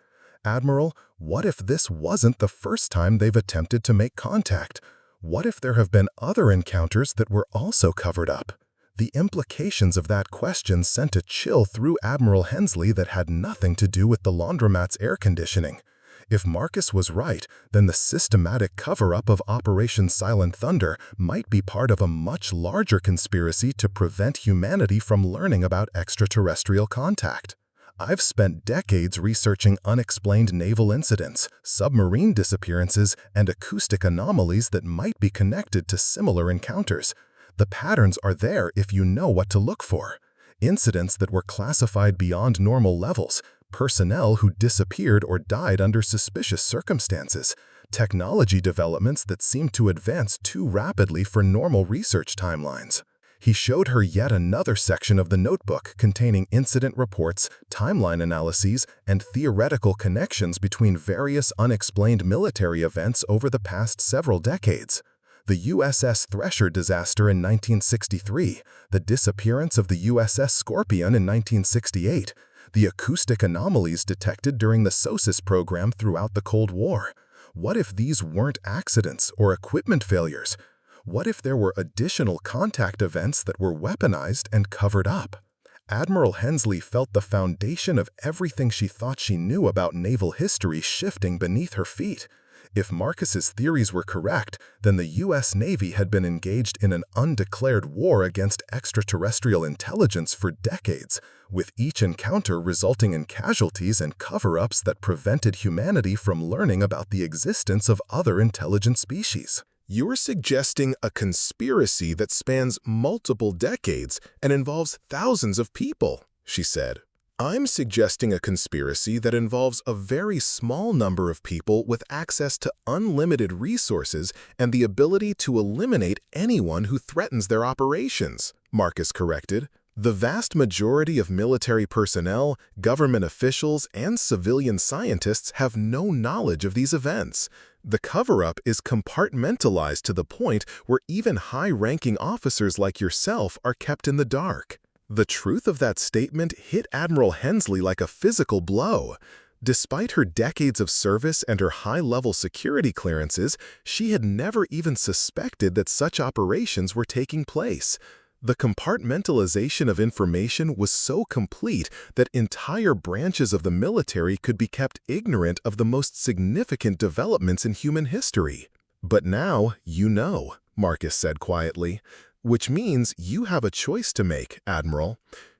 "Admiral, what if this wasn't the first time they've attempted to make contact? What if there have been other encounters that were also covered up?" The implications of that question sent a chill through Admiral Hensley that had nothing to do with the laundromat's air conditioning. If Marcus was right, then the systematic cover-up of Operation Silent Thunder might be part of a much larger conspiracy to prevent humanity from learning about extraterrestrial contact. "I've spent decades researching unexplained naval incidents, submarine disappearances, and acoustic anomalies that might be connected to similar encounters. The patterns are there if you know what to look for. Incidents that were classified beyond normal levels, personnel who disappeared or died under suspicious circumstances, technology developments that seemed to advance too rapidly for normal research timelines." He showed her yet another section of the notebook containing incident reports, timeline analyses, and theoretical connections between various unexplained military events over the past several decades. The USS Thresher disaster in 1963, the disappearance of the USS Scorpion in 1968, the acoustic anomalies detected during the SOSUS program throughout the Cold War. What if these weren't accidents or equipment failures? What if there were additional contact events that were weaponized and covered up? Admiral Hensley felt the foundation of everything she thought she knew about naval history shifting beneath her feet. If Marcus's theories were correct, then the U.S. Navy had been engaged in an undeclared war against extraterrestrial intelligence for decades, with each encounter resulting in casualties and cover-ups that prevented humanity from learning about the existence of other intelligent species. "You're suggesting a conspiracy that spans multiple decades and involves thousands of people," she said. "I'm suggesting a conspiracy that involves a very small number of people with access to unlimited resources and the ability to eliminate anyone who threatens their operations," Marcus corrected. "The vast majority of military personnel, government officials, and civilian scientists have no knowledge of these events. The cover-up is compartmentalized to the point where even high-ranking officers like yourself are kept in the dark." The truth of that statement hit Admiral Hensley like a physical blow. Despite her decades of service and her high-level security clearances, she had never even suspected that such operations were taking place. The compartmentalization of information was so complete that entire branches of the military could be kept ignorant of the most significant developments in human history. "But now you know," Marcus said quietly. "Which means you have a choice to make, Admiral.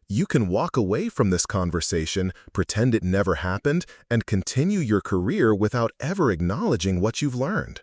You can walk away from this conversation, pretend it never happened, and continue your career without ever acknowledging what you've learned.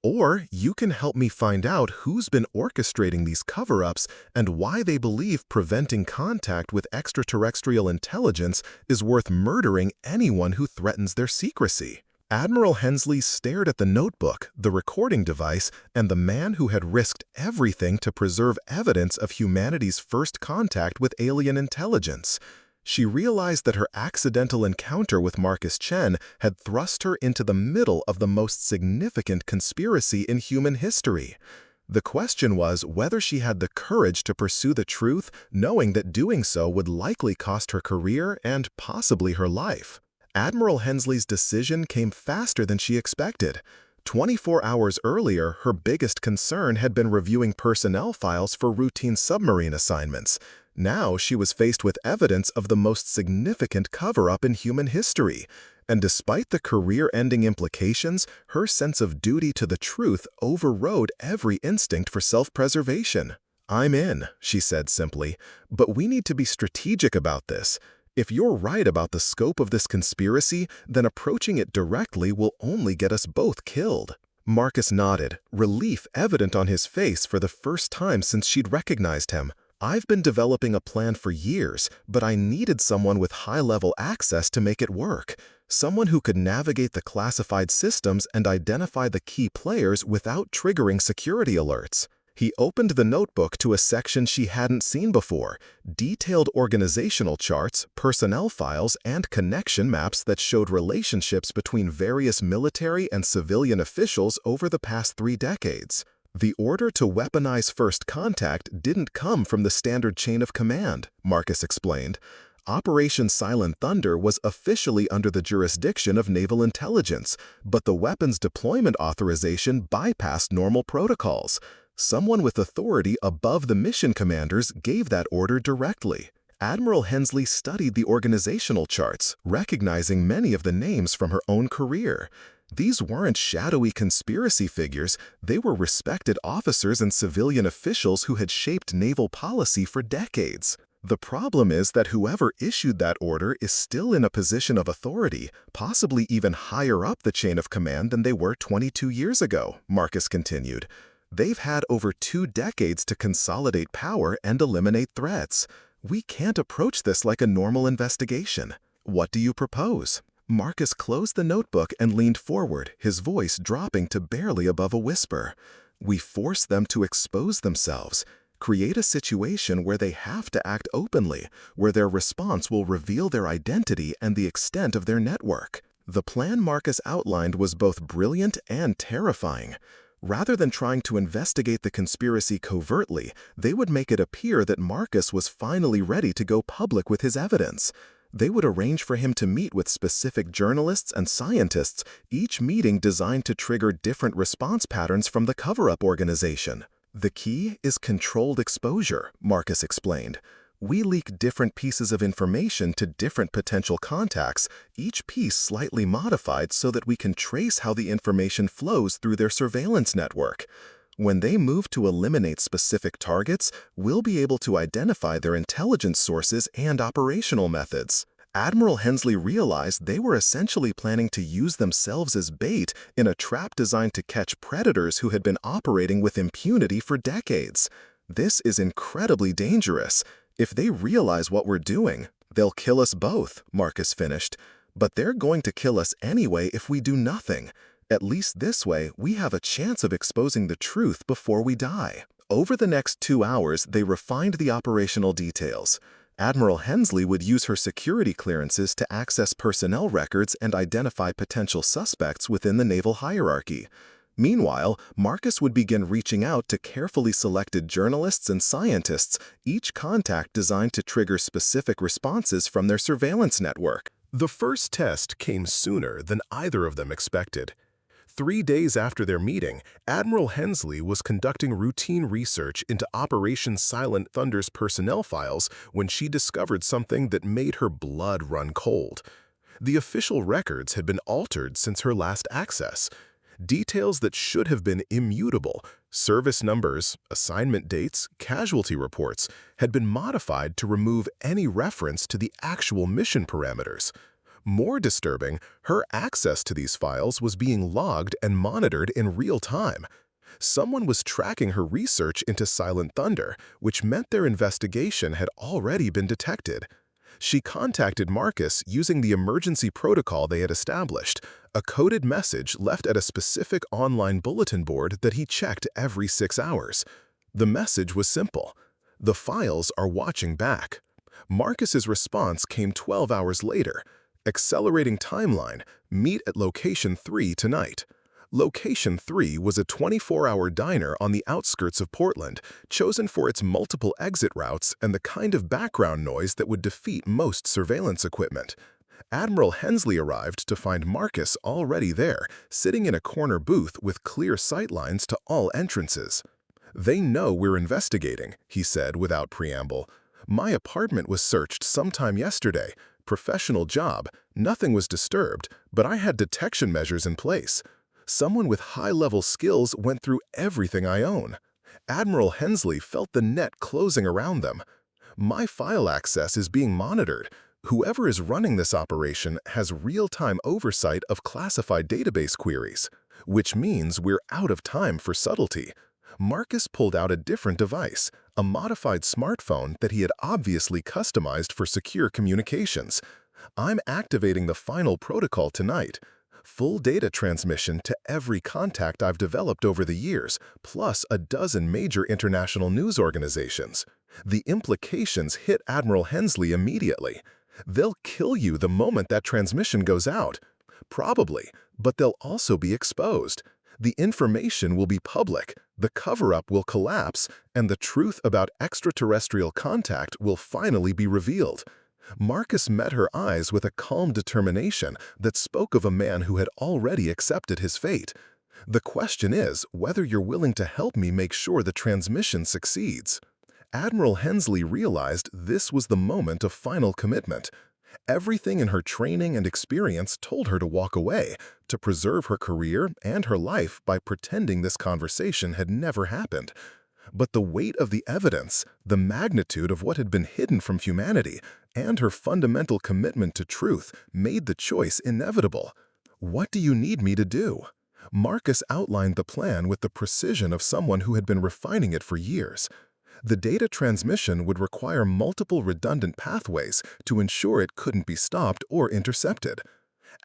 Or you can help me find out who's been orchestrating these cover-ups and why they believe preventing contact with extraterrestrial intelligence is worth murdering anyone who threatens their secrecy. Admiral Hensley stared at the notebook, the recording device, and the man who had risked everything to preserve evidence of humanity's first contact with alien intelligence. She realized that her accidental encounter with Marcus Chen had thrust her into the middle of the most significant conspiracy in human history. The question was whether she had the courage to pursue the truth, knowing that doing so would likely cost her career and possibly her life. Admiral Hensley's decision came faster than she expected. 24 hours earlier, her biggest concern had been reviewing personnel files for routine submarine assignments. Now she was faced with evidence of the most significant cover-up in human history. And despite the career-ending implications, her sense of duty to the truth overrode every instinct for self-preservation. "I'm in," she said simply, "but we need to be strategic about this. If you're right about the scope of this conspiracy, then approaching it directly will only get us both killed." Marcus nodded, relief evident on his face for the first time since she'd recognized him. "I've been developing a plan for years, but I needed someone with high-level access to make it work. Someone who could navigate the classified systems and identify the key players without triggering security alerts." He opened the notebook to a section she hadn't seen before, detailed organizational charts, personnel files, and connection maps that showed relationships between various military and civilian officials over the past 3 decades. The order to weaponize first contact didn't come from the standard chain of command, Marcus explained. Operation Silent Thunder was officially under the jurisdiction of naval intelligence, but the weapons deployment authorization bypassed normal protocols. Someone with authority above the mission commanders gave that order directly. Admiral Hensley studied the organizational charts, recognizing many of the names from her own career. These weren't shadowy conspiracy figures, they were respected officers and civilian officials who had shaped naval policy for decades. The problem is that whoever issued that order is still in a position of authority, possibly even higher up the chain of command than they were 22 years ago, Marcus continued. They've had over 2 decades to consolidate power and eliminate threats. We can't approach this like a normal investigation. What do you propose? Marcus closed the notebook and leaned forward, his voice dropping to barely above a whisper. We force them to expose themselves. Create a situation where they have to act openly, where their response will reveal their identity and the extent of their network. The plan Marcus outlined was both brilliant and terrifying. Rather than trying to investigate the conspiracy covertly, they would make it appear that Marcus was finally ready to go public with his evidence. They would arrange for him to meet with specific journalists and scientists, each meeting designed to trigger different response patterns from the cover-up organization. The key is controlled exposure, Marcus explained. We leak different pieces of information to different potential contacts, each piece slightly modified so that we can trace how the information flows through their surveillance network. When they move to eliminate specific targets, we'll be able to identify their intelligence sources and operational methods. Admiral Hensley realized they were essentially planning to use themselves as bait in a trap designed to catch predators who had been operating with impunity for decades. This is incredibly dangerous. If they realize what we're doing, they'll kill us both, Marcus finished. But they're going to kill us anyway if we do nothing. At least this way, we have a chance of exposing the truth before we die. Over the next 2 hours, they refined the operational details. Admiral Hensley would use her security clearances to access personnel records and identify potential suspects within the naval hierarchy. Meanwhile, Marcus would begin reaching out to carefully selected journalists and scientists, each contact designed to trigger specific responses from their surveillance network. The first test came sooner than either of them expected. 3 days after their meeting, Admiral Hensley was conducting routine research into Operation Silent Thunder's personnel files when she discovered something that made her blood run cold. The official records had been altered since her last access. Details that should have been immutable, service numbers, assignment dates, casualty reports, had been modified to remove any reference to the actual mission parameters. More disturbing, her access to these files was being logged and monitored in real time. Someone was tracking her research into Silent Thunder, which meant their investigation had already been detected. She contacted Marcus using the emergency protocol they had established, a coded message left at a specific online bulletin board that he checked every 6 hours. The message was simple: "The files are watching back." Marcus's response came 12 hours later. Accelerating timeline, meet at Location 3 tonight. Location 3 was a 24-hour diner on the outskirts of Portland, chosen for its multiple exit routes and the kind of background noise that would defeat most surveillance equipment. Admiral Hensley arrived to find Marcus already there, sitting in a corner booth with clear sightlines to all entrances. "They know we're investigating," he said without preamble. "My apartment was searched sometime yesterday. Professional job, nothing was disturbed, but I had detection measures in place. Someone with high-level skills went through everything I own." Admiral Hensley felt the net closing around them. "My file access is being monitored. Whoever is running this operation has real-time oversight of classified database queries, which means we're out of time for subtlety." Marcus pulled out a different device, a modified smartphone that he had obviously customized for secure communications. "I'm activating the final protocol tonight. Full data transmission to every contact I've developed over the years, plus a dozen major international news organizations." The implications hit Admiral Hensley immediately. "They'll kill you the moment that transmission goes out." "Probably, but they'll also be exposed. The information will be public, the cover-up will collapse, and the truth about extraterrestrial contact will finally be revealed." Marcus met her eyes with a calm determination that spoke of a man who had already accepted his fate. "The question is whether you're willing to help me make sure the transmission succeeds." Admiral Hensley realized this was the moment of final commitment. Everything in her training and experience told her to walk away, to preserve her career and her life by pretending this conversation had never happened. But the weight of the evidence, the magnitude of what had been hidden from humanity, and her fundamental commitment to truth made the choice inevitable. "What do you need me to do?" Marcus outlined the plan with the precision of someone who had been refining it for years. The data transmission would require multiple redundant pathways to ensure it couldn't be stopped or intercepted.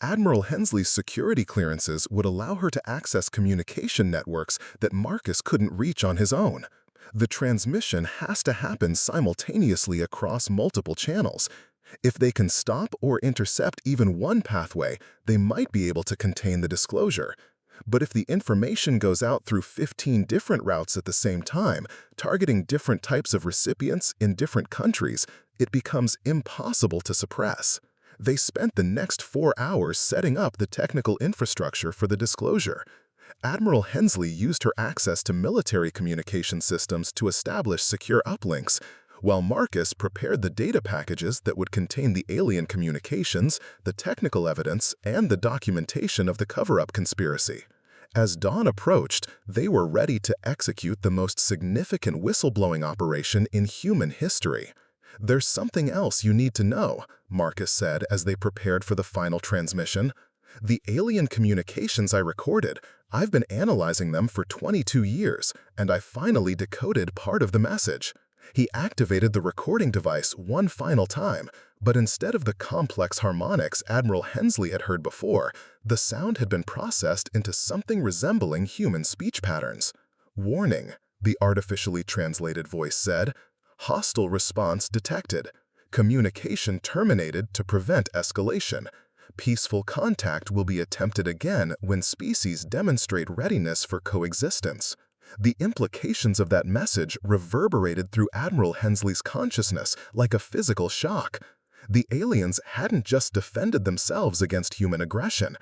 Admiral Hensley's security clearances would allow her to access communication networks that Marcus couldn't reach on his own. The transmission has to happen simultaneously across multiple channels. If they can stop or intercept even one pathway, they might be able to contain the disclosure. But if the information goes out through 15 different routes at the same time, targeting different types of recipients in different countries, it becomes impossible to suppress. They spent the next 4 hours setting up the technical infrastructure for the disclosure. Admiral Hensley used her access to military communication systems to establish secure uplinks, while Marcus prepared the data packages that would contain the alien communications, the technical evidence, and the documentation of the cover-up conspiracy. As dawn approached, they were ready to execute the most significant whistleblowing operation in human history. "There's something else you need to know," Marcus said as they prepared for the final transmission. "The alien communications I recorded, I've been analyzing them for 22 years, and I finally decoded part of the message." He activated the recording device one final time, but instead of the complex harmonics Admiral Hensley had heard before, the sound had been processed into something resembling human speech patterns. "Warning," the artificially translated voice said. "Hostile response detected. Communication terminated to prevent escalation. Peaceful contact will be attempted again when species demonstrate readiness for coexistence." The implications of that message reverberated through Admiral Hensley's consciousness like a physical shock. The aliens hadn't just defended themselves against human aggression.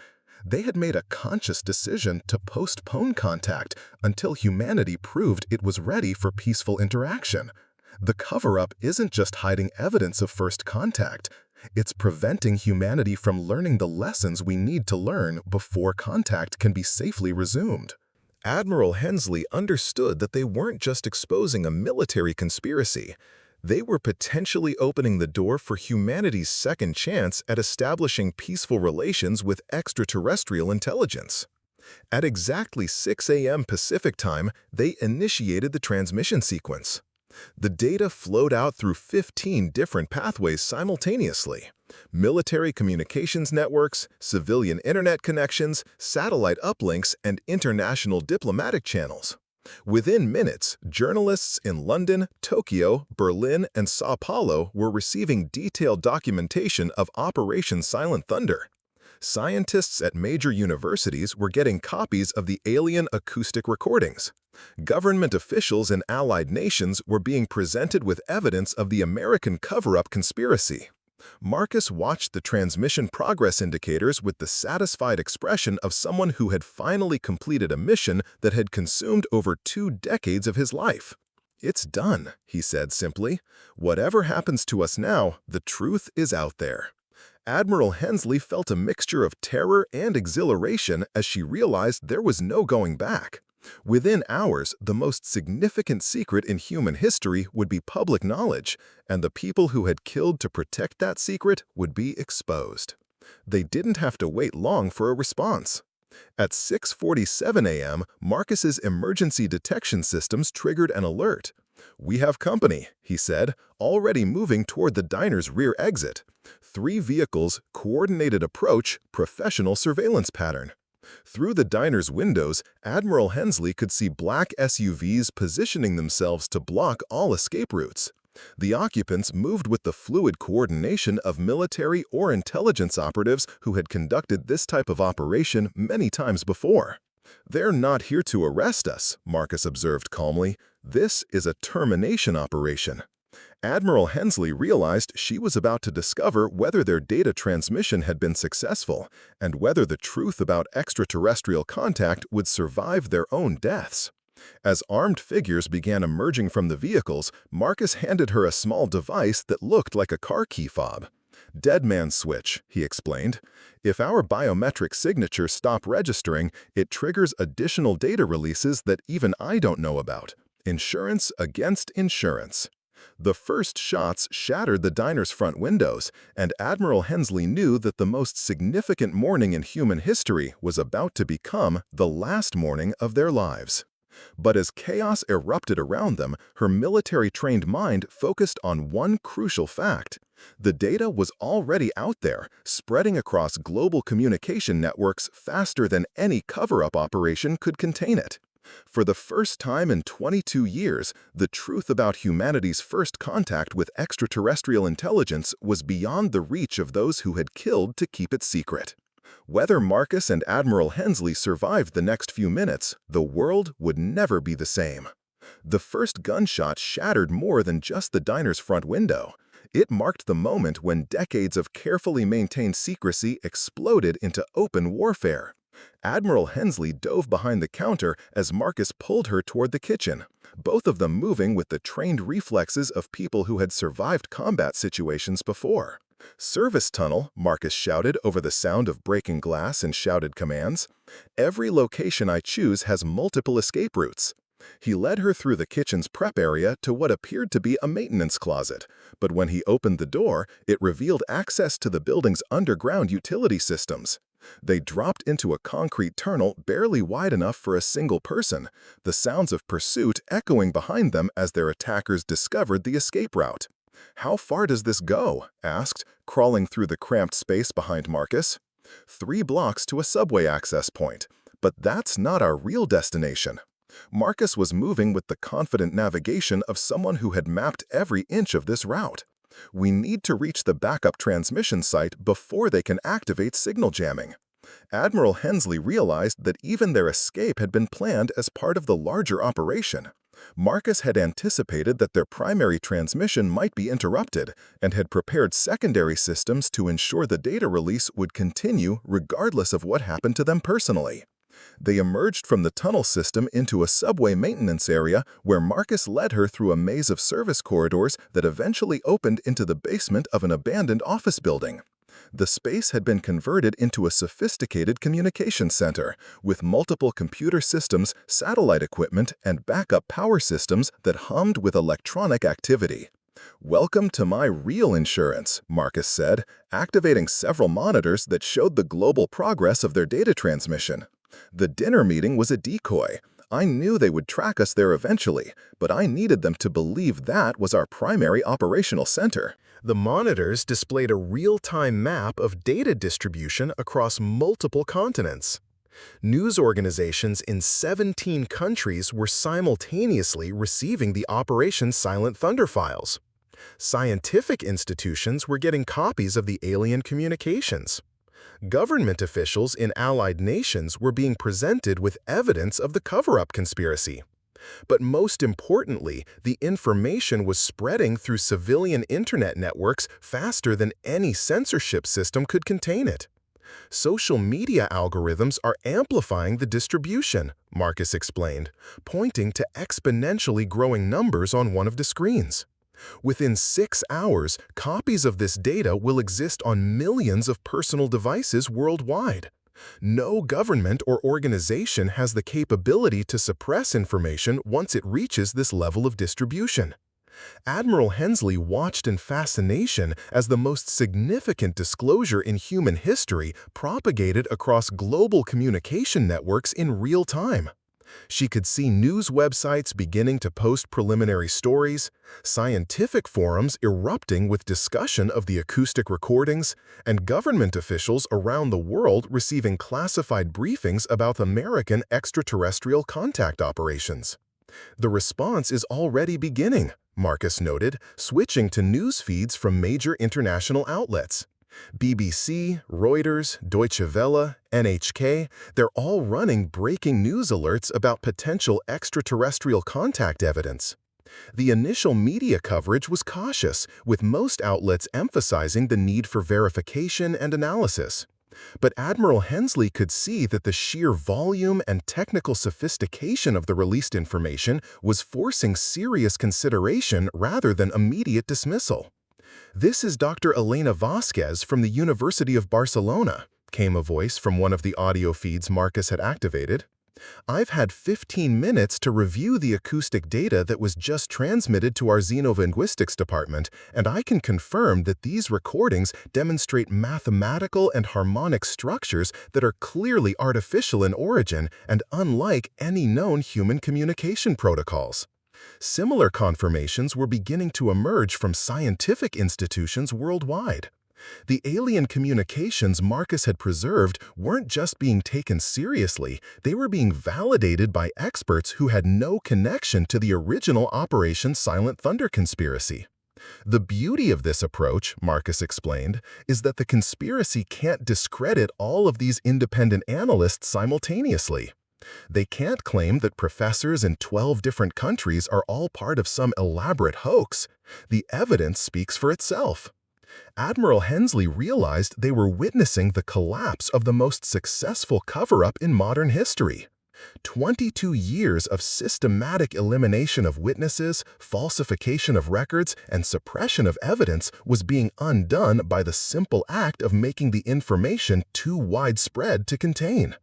They had made a conscious decision to postpone contact until humanity proved it was ready for peaceful interaction. The cover-up isn't just hiding evidence of first contact. It's preventing humanity from learning the lessons we need to learn before contact can be safely resumed. Admiral Hensley understood that they weren't just exposing a military conspiracy. They were potentially opening the door for humanity's second chance at establishing peaceful relations with extraterrestrial intelligence. At exactly 6 a.m. Pacific time, they initiated the transmission sequence. The data flowed out through 15 different pathways simultaneously: military communications networks, civilian internet connections, satellite uplinks, and international diplomatic channels. Within minutes, journalists in London, Tokyo, Berlin, and Sao Paulo were receiving detailed documentation of Operation Silent Thunder. Scientists at major universities were getting copies of the alien acoustic recordings. Government officials in allied nations were being presented with evidence of the American cover-up conspiracy. Marcus watched the transmission progress indicators with the satisfied expression of someone who had finally completed a mission that had consumed over 2 decades of his life. "It's done," he said simply. "Whatever happens to us now, the truth is out there." Admiral Hensley felt a mixture of terror and exhilaration as she realized there was no going back. Within hours, the most significant secret in human history would be public knowledge, and the people who had killed to protect that secret would be exposed. They didn't have to wait long for a response. At 6:47 a.m., Marcus's emergency detection systems triggered an alert. "We have company," he said, already moving toward the diner's rear exit. 3 vehicles, coordinated approach, professional surveillance pattern. Through the diner's windows, Admiral Hensley could see black SUVs positioning themselves to block all escape routes. The occupants moved with the fluid coordination of military or intelligence operatives who had conducted this type of operation many times before. "They're not here to arrest us," Marcus observed calmly. "This is a termination operation." Admiral Hensley realized she was about to discover whether their data transmission had been successful and whether the truth about extraterrestrial contact would survive their own deaths. As armed figures began emerging from the vehicles, Marcus handed her a small device that looked like a car key fob. "Dead man's switch," he explained. "If our biometric signatures stop registering, it triggers additional data releases that even I don't know about. Insurance against insurance." The first shots shattered the diner's front windows, and Admiral Hensley knew that the most significant morning in human history was about to become the last morning of their lives. But as chaos erupted around them, her military-trained mind focused on one crucial fact. The data was already out there, spreading across global communication networks faster than any cover-up operation could contain it. For the first time in 22 years, the truth about humanity's first contact with extraterrestrial intelligence was beyond the reach of those who had killed to keep it secret. Whether Marcus and Admiral Hensley survived the next few minutes, the world would never be the same. The first gunshot shattered more than just the diner's front window. It marked the moment when decades of carefully maintained secrecy exploded into open warfare. Admiral Hensley dove behind the counter as Marcus pulled her toward the kitchen, both of them moving with the trained reflexes of people who had survived combat situations before. "Service tunnel," Marcus shouted over the sound of breaking glass and shouted commands. "Every location I choose has multiple escape routes." He led her through the kitchen's prep area to what appeared to be a maintenance closet, but when he opened the door, it revealed access to the building's underground utility systems. They dropped into a concrete tunnel barely wide enough for a single person, the sounds of pursuit echoing behind them as their attackers discovered the escape route. "How far does this go?" asked, crawling through the cramped space behind Marcus. 3 blocks to a subway access point, but that's not our real destination." Marcus was moving with the confident navigation of someone who had mapped every inch of this route. "We need to reach the backup transmission site before they can activate signal jamming." Admiral Hensley realized that even their escape had been planned as part of the larger operation. Marcus had anticipated that their primary transmission might be interrupted and had prepared secondary systems to ensure the data release would continue regardless of what happened to them personally. They emerged from the tunnel system into a subway maintenance area where Marcus led her through a maze of service corridors that eventually opened into the basement of an abandoned office building. The space had been converted into a sophisticated communication center, with multiple computer systems, satellite equipment, and backup power systems that hummed with electronic activity. "Welcome to my real insurance," Marcus said, activating several monitors that showed the global progress of their data transmission. The dinner meeting was a decoy. I knew they would track us there eventually, but I needed them to believe that was our primary operational center. The monitors displayed a real-time map of data distribution across multiple continents. News organizations in 17 countries were simultaneously receiving the Operation Silent Thunder files. Scientific institutions were getting copies of the alien communications. Government officials in allied nations were being presented with evidence of the cover-up conspiracy. But most importantly, the information was spreading through civilian internet networks faster than any censorship system could contain it. Social media algorithms are amplifying the distribution, Marcus explained, pointing to exponentially growing numbers on one of the screens. Within 6 hours, copies of this data will exist on millions of personal devices worldwide. No government or organization has the capability to suppress information once it reaches this level of distribution. Admiral Hensley watched in fascination as the most significant disclosure in human history propagated across global communication networks in real time. She could see news websites beginning to post preliminary stories, scientific forums erupting with discussion of the acoustic recordings, and government officials around the world receiving classified briefings about American extraterrestrial contact operations. The response is already beginning, Marcus noted, switching to news feeds from major international outlets. BBC, Reuters, Deutsche Welle, NHK, they're all running breaking news alerts about potential extraterrestrial contact evidence. The initial media coverage was cautious, with most outlets emphasizing the need for verification and analysis. But Admiral Hensley could see that the sheer volume and technical sophistication of the released information was forcing serious consideration rather than immediate dismissal. "This is Dr. Elena Vasquez from the University of Barcelona," came a voice from one of the audio feeds Marcus had activated. "I've had 15 minutes to review the acoustic data that was just transmitted to our xenolinguistics department, and I can confirm that these recordings demonstrate mathematical and harmonic structures that are clearly artificial in origin and unlike any known human communication protocols." Similar confirmations were beginning to emerge from scientific institutions worldwide. The alien communications Marcus had preserved weren't just being taken seriously, they were being validated by experts who had no connection to the original Operation Silent Thunder conspiracy. The beauty of this approach, Marcus explained, is that the conspiracy can't discredit all of these independent analysts simultaneously. They can't claim that professors in 12 different countries are all part of some elaborate hoax. The evidence speaks for itself. Admiral Hensley realized they were witnessing the collapse of the most successful cover-up in modern history. 22 years of systematic elimination of witnesses, falsification of records, and suppression of evidence was being undone by the simple act of making the information too widespread to contain.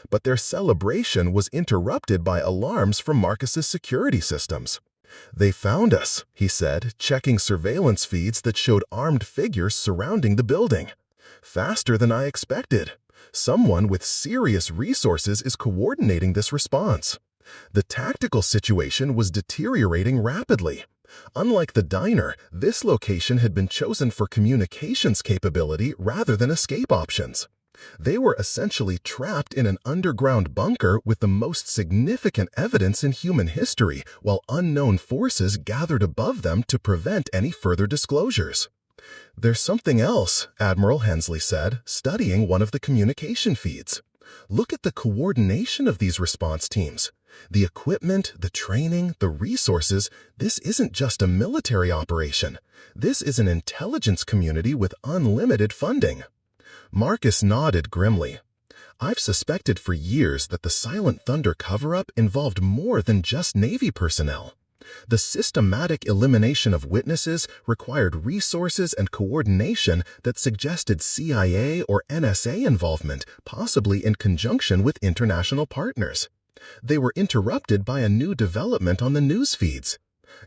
But their celebration was interrupted by alarms from Marcus's security systems. "They found us," he said, checking surveillance feeds that showed armed figures surrounding the building. "Faster than I expected. Someone with serious resources is coordinating this response." The tactical situation was deteriorating rapidly. Unlike the diner, this location had been chosen for communications capability rather than escape options. They were essentially trapped in an underground bunker with the most significant evidence in human history, while unknown forces gathered above them to prevent any further disclosures. "There's something else," Admiral Hensley said, studying one of the communication feeds. "Look at the coordination of these response teams. The equipment, the training, the resources, this isn't just a military operation. This is an intelligence community with unlimited funding." Marcus nodded grimly. "I've suspected for years that the Silent Thunder cover-up involved more than just Navy personnel. The systematic elimination of witnesses required resources and coordination that suggested CIA or NSA involvement, possibly in conjunction with international partners. They were interrupted by a new development on the news feeds.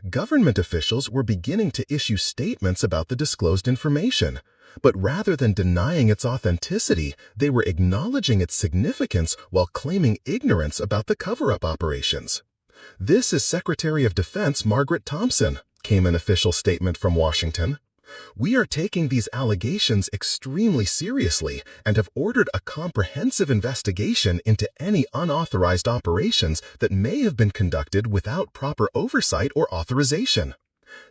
Government officials were beginning to issue statements about the disclosed information, but rather than denying its authenticity, they were acknowledging its significance while claiming ignorance about the cover-up operations. "This is Secretary of Defense Margaret Thompson," came an official statement from Washington. "We are taking these allegations extremely seriously and have ordered a comprehensive investigation into any unauthorized operations that may have been conducted without proper oversight or authorization."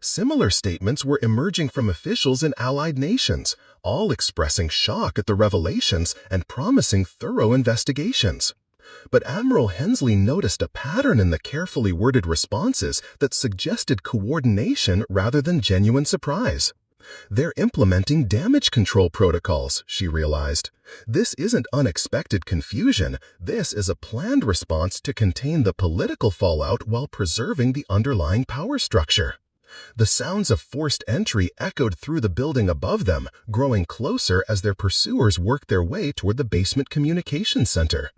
Similar statements were emerging from officials in allied nations, all expressing shock at the revelations and promising thorough investigations. But Admiral Hensley noticed a pattern in the carefully worded responses that suggested coordination rather than genuine surprise. "They're implementing damage control protocols," she realized. "This isn't unexpected confusion. This is a planned response to contain the political fallout while preserving the underlying power structure." The sounds of forced entry echoed through the building above them, growing closer as their pursuers worked their way toward the basement communications center.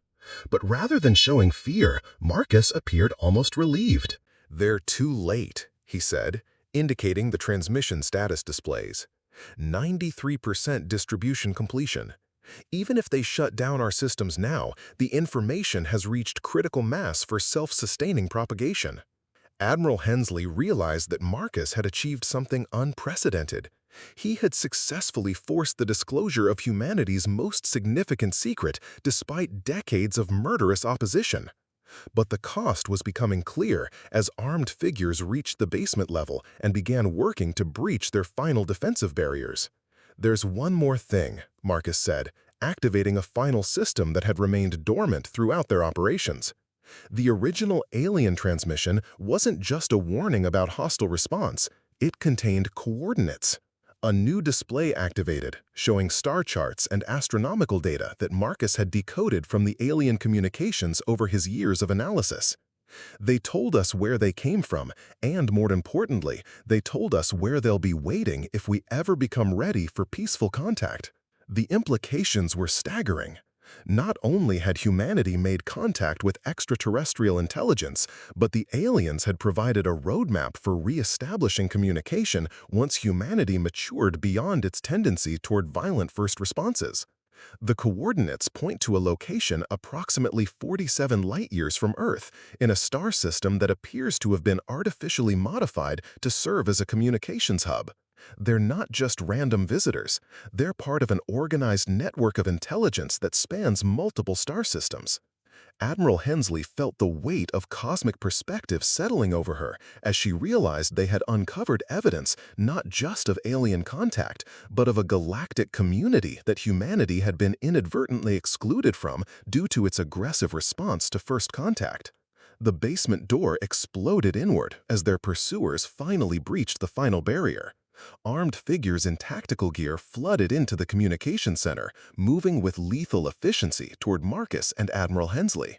But rather than showing fear, Marcus appeared almost relieved. "They're too late," he said, indicating the transmission status displays. 93% distribution completion. Even if they shut down our systems now, the information has reached critical mass for self-sustaining propagation. Admiral Hensley realized that Marcus had achieved something unprecedented. He had successfully forced the disclosure of humanity's most significant secret despite decades of murderous opposition. But the cost was becoming clear as armed figures reached the basement level and began working to breach their final defensive barriers. "There's one more thing," Marcus said, activating a final system that had remained dormant throughout their operations. The original alien transmission wasn't just a warning about hostile response, it contained coordinates. A new display activated, showing star charts and astronomical data that Marcus had decoded from the alien communications over his years of analysis. They told us where they came from, and more importantly, they told us where they'll be waiting if we ever become ready for peaceful contact. The implications were staggering. Not only had humanity made contact with extraterrestrial intelligence, but the aliens had provided a roadmap for re-establishing communication once humanity matured beyond its tendency toward violent first responses. The coordinates point to a location approximately 47 light-years from Earth, in a star system that appears to have been artificially modified to serve as a communications hub. They're not just random visitors. They're part of an organized network of intelligence that spans multiple star systems. Admiral Hensley felt the weight of cosmic perspective settling over her as she realized they had uncovered evidence not just of alien contact, but of a galactic community that humanity had been inadvertently excluded from due to its aggressive response to first contact. The basement door exploded inward as their pursuers finally breached the final barrier. Armed figures in tactical gear flooded into the communication center, moving with lethal efficiency toward Marcus and Admiral Hensley.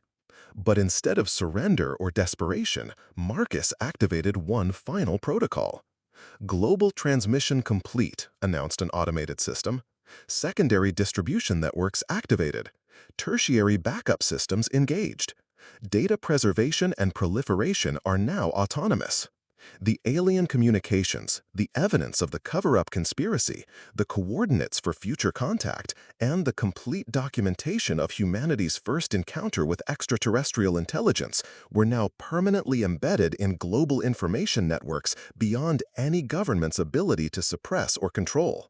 But instead of surrender or desperation, Marcus activated one final protocol. "Global transmission complete," announced an automated system. "Secondary distribution networks activated. Tertiary backup systems engaged. Data preservation and proliferation are now autonomous." The alien communications, the evidence of the cover-up conspiracy, the coordinates for future contact, and the complete documentation of humanity's first encounter with extraterrestrial intelligence were now permanently embedded in global information networks beyond any government's ability to suppress or control.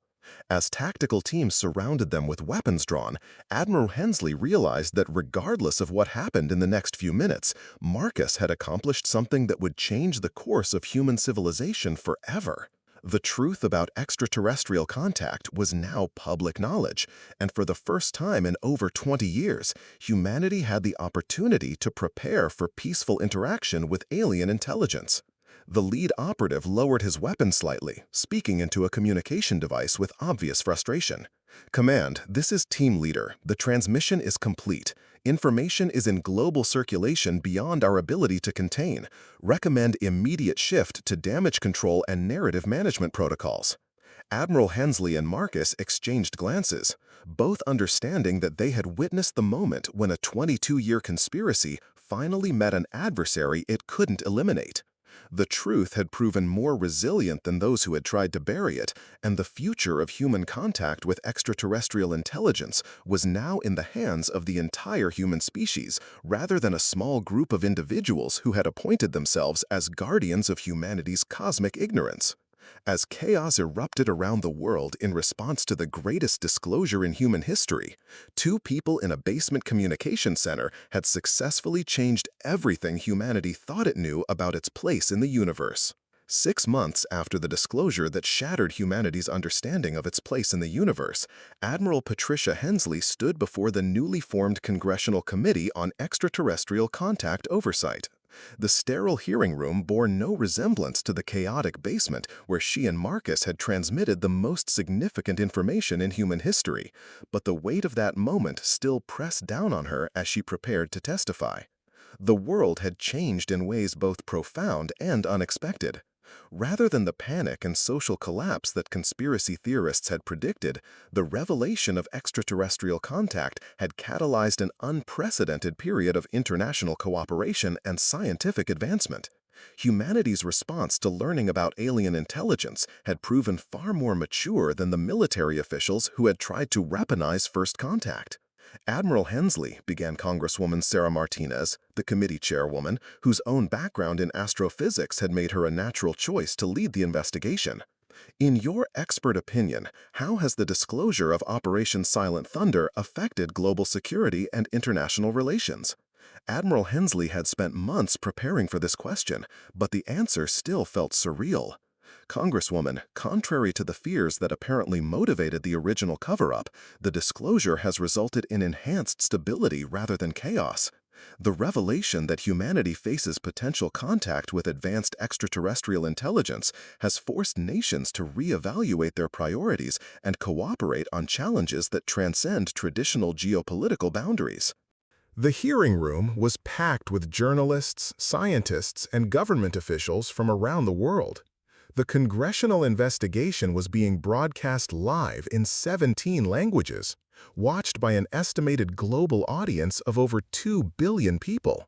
As tactical teams surrounded them with weapons drawn, Admiral Hensley realized that regardless of what happened in the next few minutes, Marcus had accomplished something that would change the course of human civilization forever. The truth about extraterrestrial contact was now public knowledge, and for the first time in over 20 years, humanity had the opportunity to prepare for peaceful interaction with alien intelligence. The lead operative lowered his weapon slightly, speaking into a communication device with obvious frustration. "Command, this is Team Leader. The transmission is complete. Information is in global circulation beyond our ability to contain. Recommend immediate shift to damage control and narrative management protocols." Admiral Hensley and Marcus exchanged glances, both understanding that they had witnessed the moment when a 22-year conspiracy finally met an adversary it couldn't eliminate. The truth had proven more resilient than those who had tried to bury it, and the future of human contact with extraterrestrial intelligence was now in the hands of the entire human species, rather than a small group of individuals who had appointed themselves as guardians of humanity's cosmic ignorance. As chaos erupted around the world in response to the greatest disclosure in human history, two people in a basement communication center had successfully changed everything humanity thought it knew about its place in the universe. 6 months after the disclosure that shattered humanity's understanding of its place in the universe, Admiral Patricia Hensley stood before the newly formed Congressional Committee on Extraterrestrial Contact Oversight. The sterile hearing room bore no resemblance to the chaotic basement where she and Marcus had transmitted the most significant information in human history, but the weight of that moment still pressed down on her as she prepared to testify. The world had changed in ways both profound and unexpected. Rather than the panic and social collapse that conspiracy theorists had predicted, the revelation of extraterrestrial contact had catalyzed an unprecedented period of international cooperation and scientific advancement. Humanity's response to learning about alien intelligence had proven far more mature than the military officials who had tried to weaponize first contact. Admiral Hensley, began Congresswoman Sarah Martinez, the committee chairwoman, whose own background in astrophysics had made her a natural choice to lead the investigation. In your expert opinion, how has the disclosure of Operation Silent Thunder affected global security and international relations? Admiral Hensley had spent months preparing for this question, but the answer still felt surreal. Congresswoman, contrary to the fears that apparently motivated the original cover-up, the disclosure has resulted in enhanced stability rather than chaos. The revelation that humanity faces potential contact with advanced extraterrestrial intelligence has forced nations to reevaluate their priorities and cooperate on challenges that transcend traditional geopolitical boundaries. The hearing room was packed with journalists, scientists, and government officials from around the world. The congressional investigation was being broadcast live in 17 languages, watched by an estimated global audience of over 2 billion people.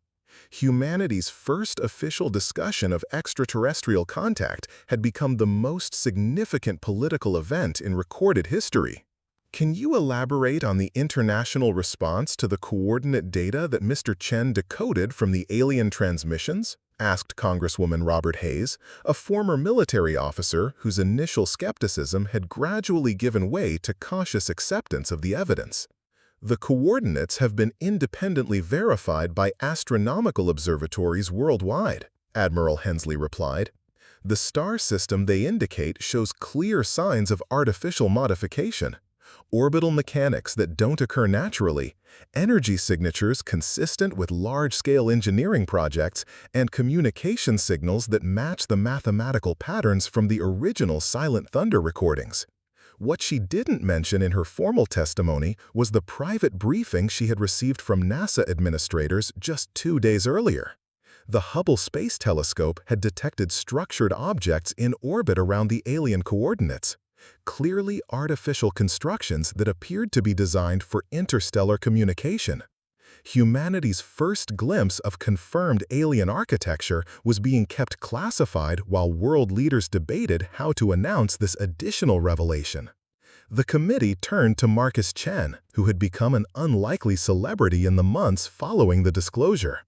Humanity's first official discussion of extraterrestrial contact had become the most significant political event in recorded history. Can you elaborate on the international response to the coordinate data that Mr. Chen decoded from the alien transmissions? Asked Congresswoman Robert Hayes, a former military officer whose initial skepticism had gradually given way to cautious acceptance of the evidence. The coordinates have been independently verified by astronomical observatories worldwide, Admiral Hensley replied. The star system they indicate shows clear signs of artificial modification. Orbital mechanics that don't occur naturally, energy signatures consistent with large-scale engineering projects, and communication signals that match the mathematical patterns from the original Silent Thunder recordings. What she didn't mention in her formal testimony was the private briefing she had received from NASA administrators just 2 days earlier. The Hubble Space Telescope had detected structured objects in orbit around the alien coordinates. Clearly artificial constructions that appeared to be designed for interstellar communication. Humanity's first glimpse of confirmed alien architecture was being kept classified while world leaders debated how to announce this additional revelation. The committee turned to Marcus Chen, who had become an unlikely celebrity in the months following the disclosure.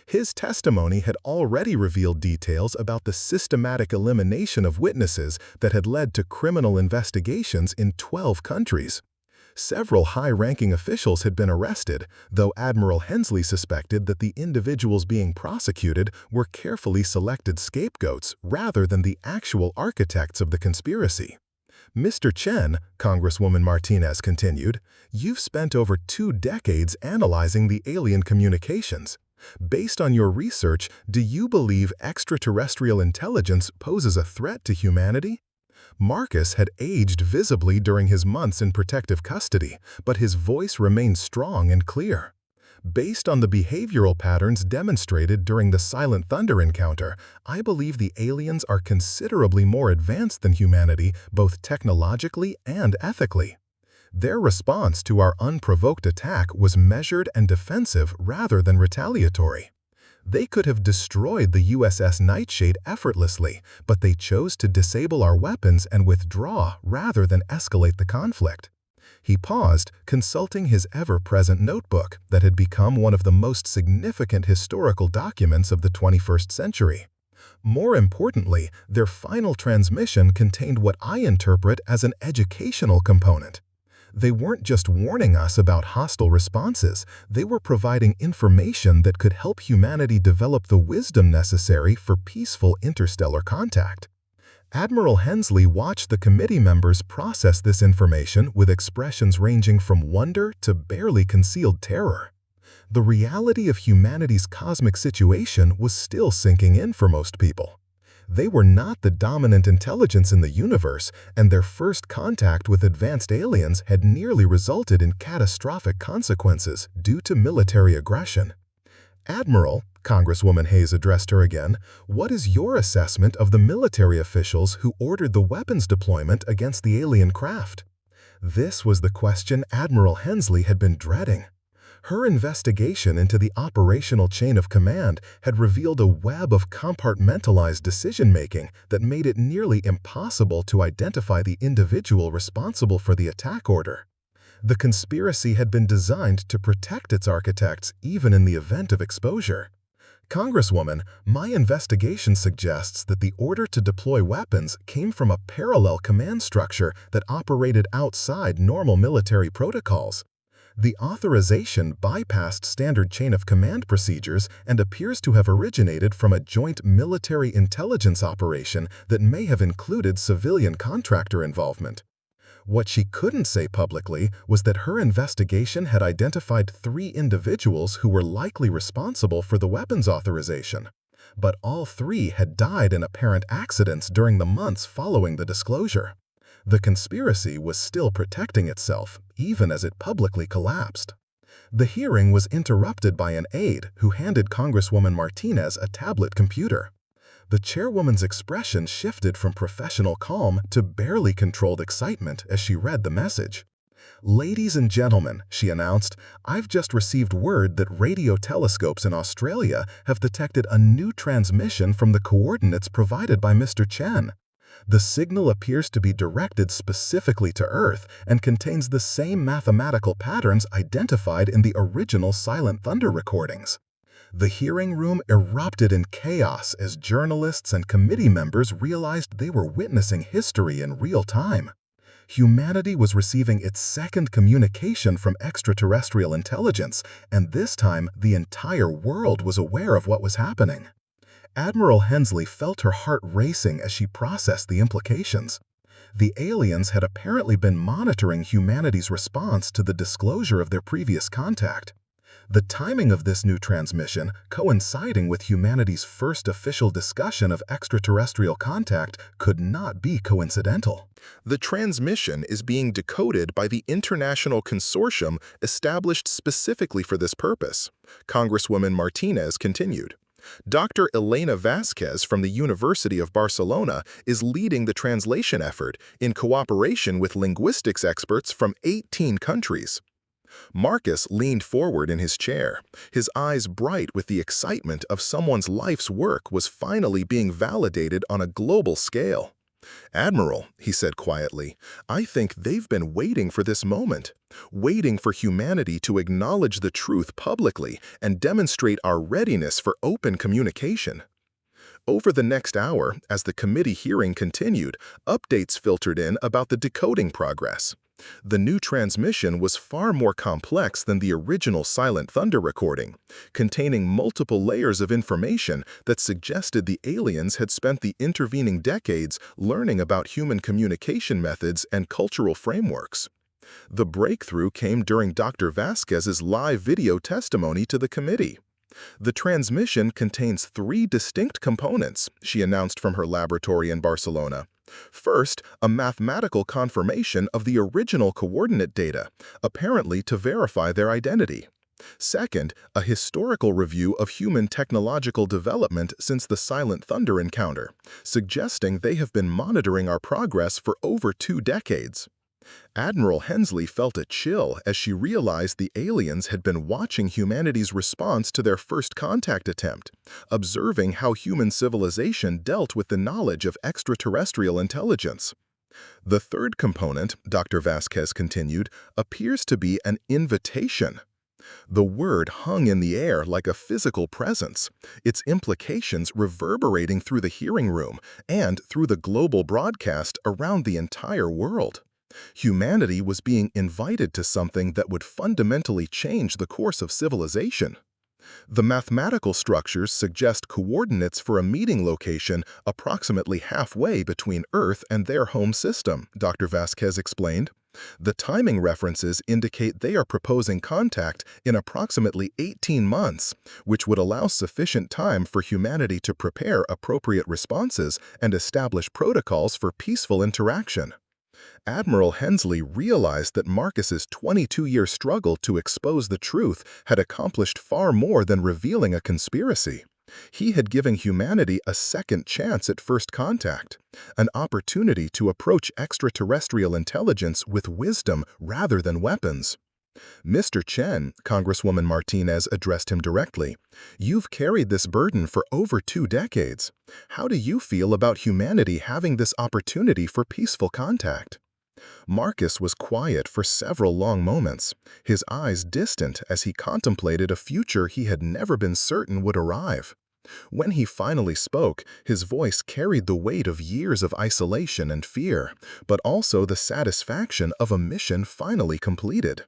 His testimony had already revealed details about the systematic elimination of witnesses that had led to criminal investigations in 12 countries. Several high-ranking officials had been arrested, though Admiral Hensley suspected that the individuals being prosecuted were carefully selected scapegoats rather than the actual architects of the conspiracy. Mr. Chen, Congresswoman Martinez continued, you've spent over 2 decades analyzing the alien communications. Based on your research, do you believe extraterrestrial intelligence poses a threat to humanity? Marcus had aged visibly during his months in protective custody, but his voice remained strong and clear. Based on the behavioral patterns demonstrated during the Silent Thunder encounter, I believe the aliens are considerably more advanced than humanity, both technologically and ethically. Their response to our unprovoked attack was measured and defensive rather than retaliatory. They could have destroyed the USS Nightshade effortlessly, but they chose to disable our weapons and withdraw rather than escalate the conflict. He paused, consulting his ever-present notebook that had become one of the most significant historical documents of the 21st century. More importantly, their final transmission contained what I interpret as an educational component. They weren't just warning us about hostile responses, they were providing information that could help humanity develop the wisdom necessary for peaceful interstellar contact. Admiral Hensley watched the committee members process this information with expressions ranging from wonder to barely concealed terror. The reality of humanity's cosmic situation was still sinking in for most people. They were not the dominant intelligence in the universe, and their first contact with advanced aliens had nearly resulted in catastrophic consequences due to military aggression. "Admiral," Congresswoman Hayes addressed her again, "what is your assessment of the military officials who ordered the weapons deployment against the alien craft?" This was the question Admiral Hensley had been dreading. Her investigation into the operational chain of command had revealed a web of compartmentalized decision-making that made it nearly impossible to identify the individual responsible for the attack order. The conspiracy had been designed to protect its architects even in the event of exposure. "Congresswoman, my investigation suggests that the order to deploy weapons came from a parallel command structure that operated outside normal military protocols. The authorization bypassed standard chain of command procedures and appears to have originated from a joint military intelligence operation that may have included civilian contractor involvement." What she couldn't say publicly was that her investigation had identified 3 individuals who were likely responsible for the weapons authorization. But all 3 had died in apparent accidents during the months following the disclosure. The conspiracy was still protecting itself, even as it publicly collapsed. The hearing was interrupted by an aide who handed Congresswoman Martinez a tablet computer. The chairwoman's expression shifted from professional calm to barely controlled excitement as she read the message. "Ladies and gentlemen," she announced, "I've just received word that radio telescopes in Australia have detected a new transmission from the coordinates provided by Mr. Chen. The signal appears to be directed specifically to Earth and contains the same mathematical patterns identified in the original Silent Thunder recordings." The hearing room erupted in chaos as journalists and committee members realized they were witnessing history in real time. Humanity was receiving its second communication from extraterrestrial intelligence, and this time the entire world was aware of what was happening. Admiral Hensley felt her heart racing as she processed the implications. The aliens had apparently been monitoring humanity's response to the disclosure of their previous contact. The timing of this new transmission, coinciding with humanity's first official discussion of extraterrestrial contact, could not be coincidental. The transmission is being decoded by the international consortium established specifically for this purpose, Congresswoman Martinez continued. Dr. Elena Vasquez from the University of Barcelona is leading the translation effort in cooperation with linguistics experts from 18 countries. Marcus leaned forward in his chair, his eyes bright with the excitement of someone's life's work was finally being validated on a global scale. "Admiral," he said quietly, "I think they've been waiting for this moment, waiting for humanity to acknowledge the truth publicly and demonstrate our readiness for open communication." Over the next hour, as the committee hearing continued, updates filtered in about the decoding progress. The new transmission was far more complex than the original Silent Thunder recording, containing multiple layers of information that suggested the aliens had spent the intervening decades learning about human communication methods and cultural frameworks. The breakthrough came during Dr. Vasquez's live video testimony to the committee. "The transmission contains 3 distinct components," she announced from her laboratory in Barcelona. "First, a mathematical confirmation of the original coordinate data, apparently to verify their identity. Second, a historical review of human technological development since the Silent Thunder encounter, suggesting they have been monitoring our progress for over 2 decades. Admiral Hensley felt a chill as she realized the aliens had been watching humanity's response to their first contact attempt, observing how human civilization dealt with the knowledge of extraterrestrial intelligence. The third component, Dr. Vasquez continued, appears to be an invitation. The word hung in the air like a physical presence, its implications reverberating through the hearing room and through the global broadcast around the entire world. Humanity was being invited to something that would fundamentally change the course of civilization. The mathematical structures suggest coordinates for a meeting location approximately halfway between Earth and their home system, Dr. Vasquez explained. The timing references indicate they are proposing contact in approximately 18 months, which would allow sufficient time for humanity to prepare appropriate responses and establish protocols for peaceful interaction. Admiral Hensley realized that Marcus's 22-year struggle to expose the truth had accomplished far more than revealing a conspiracy. He had given humanity a second chance at first contact, an opportunity to approach extraterrestrial intelligence with wisdom rather than weapons. "Mr. Chen," Congresswoman Martinez addressed him directly, "you've carried this burden for over 2 decades. How do you feel about humanity having this opportunity for peaceful contact?" Marcus was quiet for several long moments, his eyes distant as he contemplated a future he had never been certain would arrive. When he finally spoke, his voice carried the weight of years of isolation and fear, but also the satisfaction of a mission finally completed.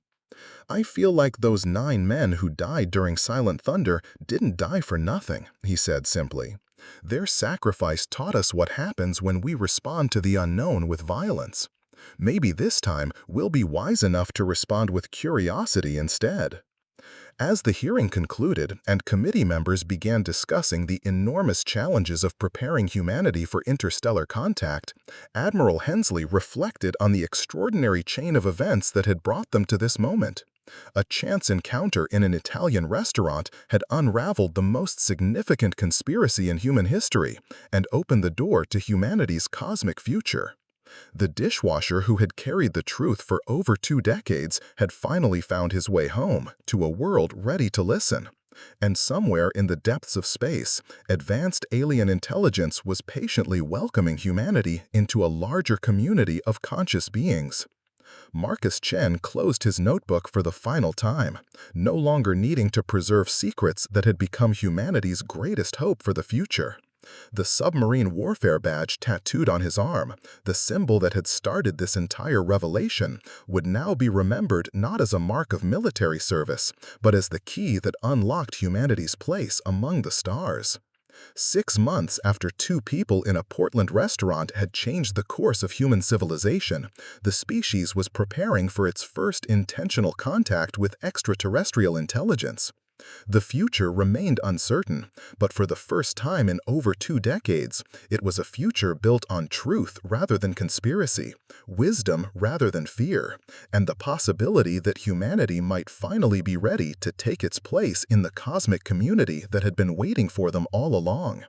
"I feel like those 9 men who died during Silent Thunder didn't die for nothing," he said simply. "Their sacrifice taught us what happens when we respond to the unknown with violence. Maybe this time we'll be wise enough to respond with curiosity instead." As the hearing concluded and committee members began discussing the enormous challenges of preparing humanity for interstellar contact, Admiral Hensley reflected on the extraordinary chain of events that had brought them to this moment. A chance encounter in an Italian restaurant had unraveled the most significant conspiracy in human history and opened the door to humanity's cosmic future. The dishwasher who had carried the truth for over 2 decades had finally found his way home to a world ready to listen. And somewhere in the depths of space, advanced alien intelligence was patiently welcoming humanity into a larger community of conscious beings. Marcus Chen closed his notebook for the final time, no longer needing to preserve secrets that had become humanity's greatest hope for the future. The submarine warfare badge tattooed on his arm, the symbol that had started this entire revelation, would now be remembered not as a mark of military service, but as the key that unlocked humanity's place among the stars. 6 months after 2 people in a Portland restaurant had changed the course of human civilization, the species was preparing for its first intentional contact with extraterrestrial intelligence. The future remained uncertain, but for the first time in over 2 decades, it was a future built on truth rather than conspiracy, wisdom rather than fear, and the possibility that humanity might finally be ready to take its place in the cosmic community that had been waiting for them all along.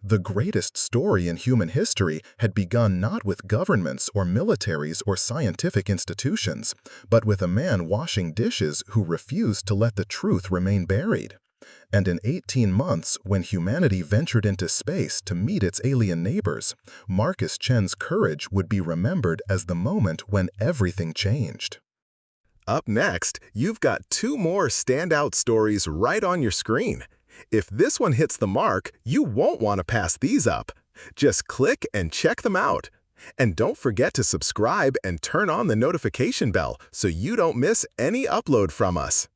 The greatest story in human history had begun not with governments or militaries or scientific institutions, but with a man washing dishes who refused to let the truth remain buried. And in 18 months, when humanity ventured into space to meet its alien neighbors, Marcus Chen's courage would be remembered as the moment when everything changed. Up next, you've got 2 more standout stories right on your screen. If this one hits the mark, you won't want to pass these up. Just click and check them out. And don't forget to subscribe and turn on the notification bell so you don't miss any upload from us.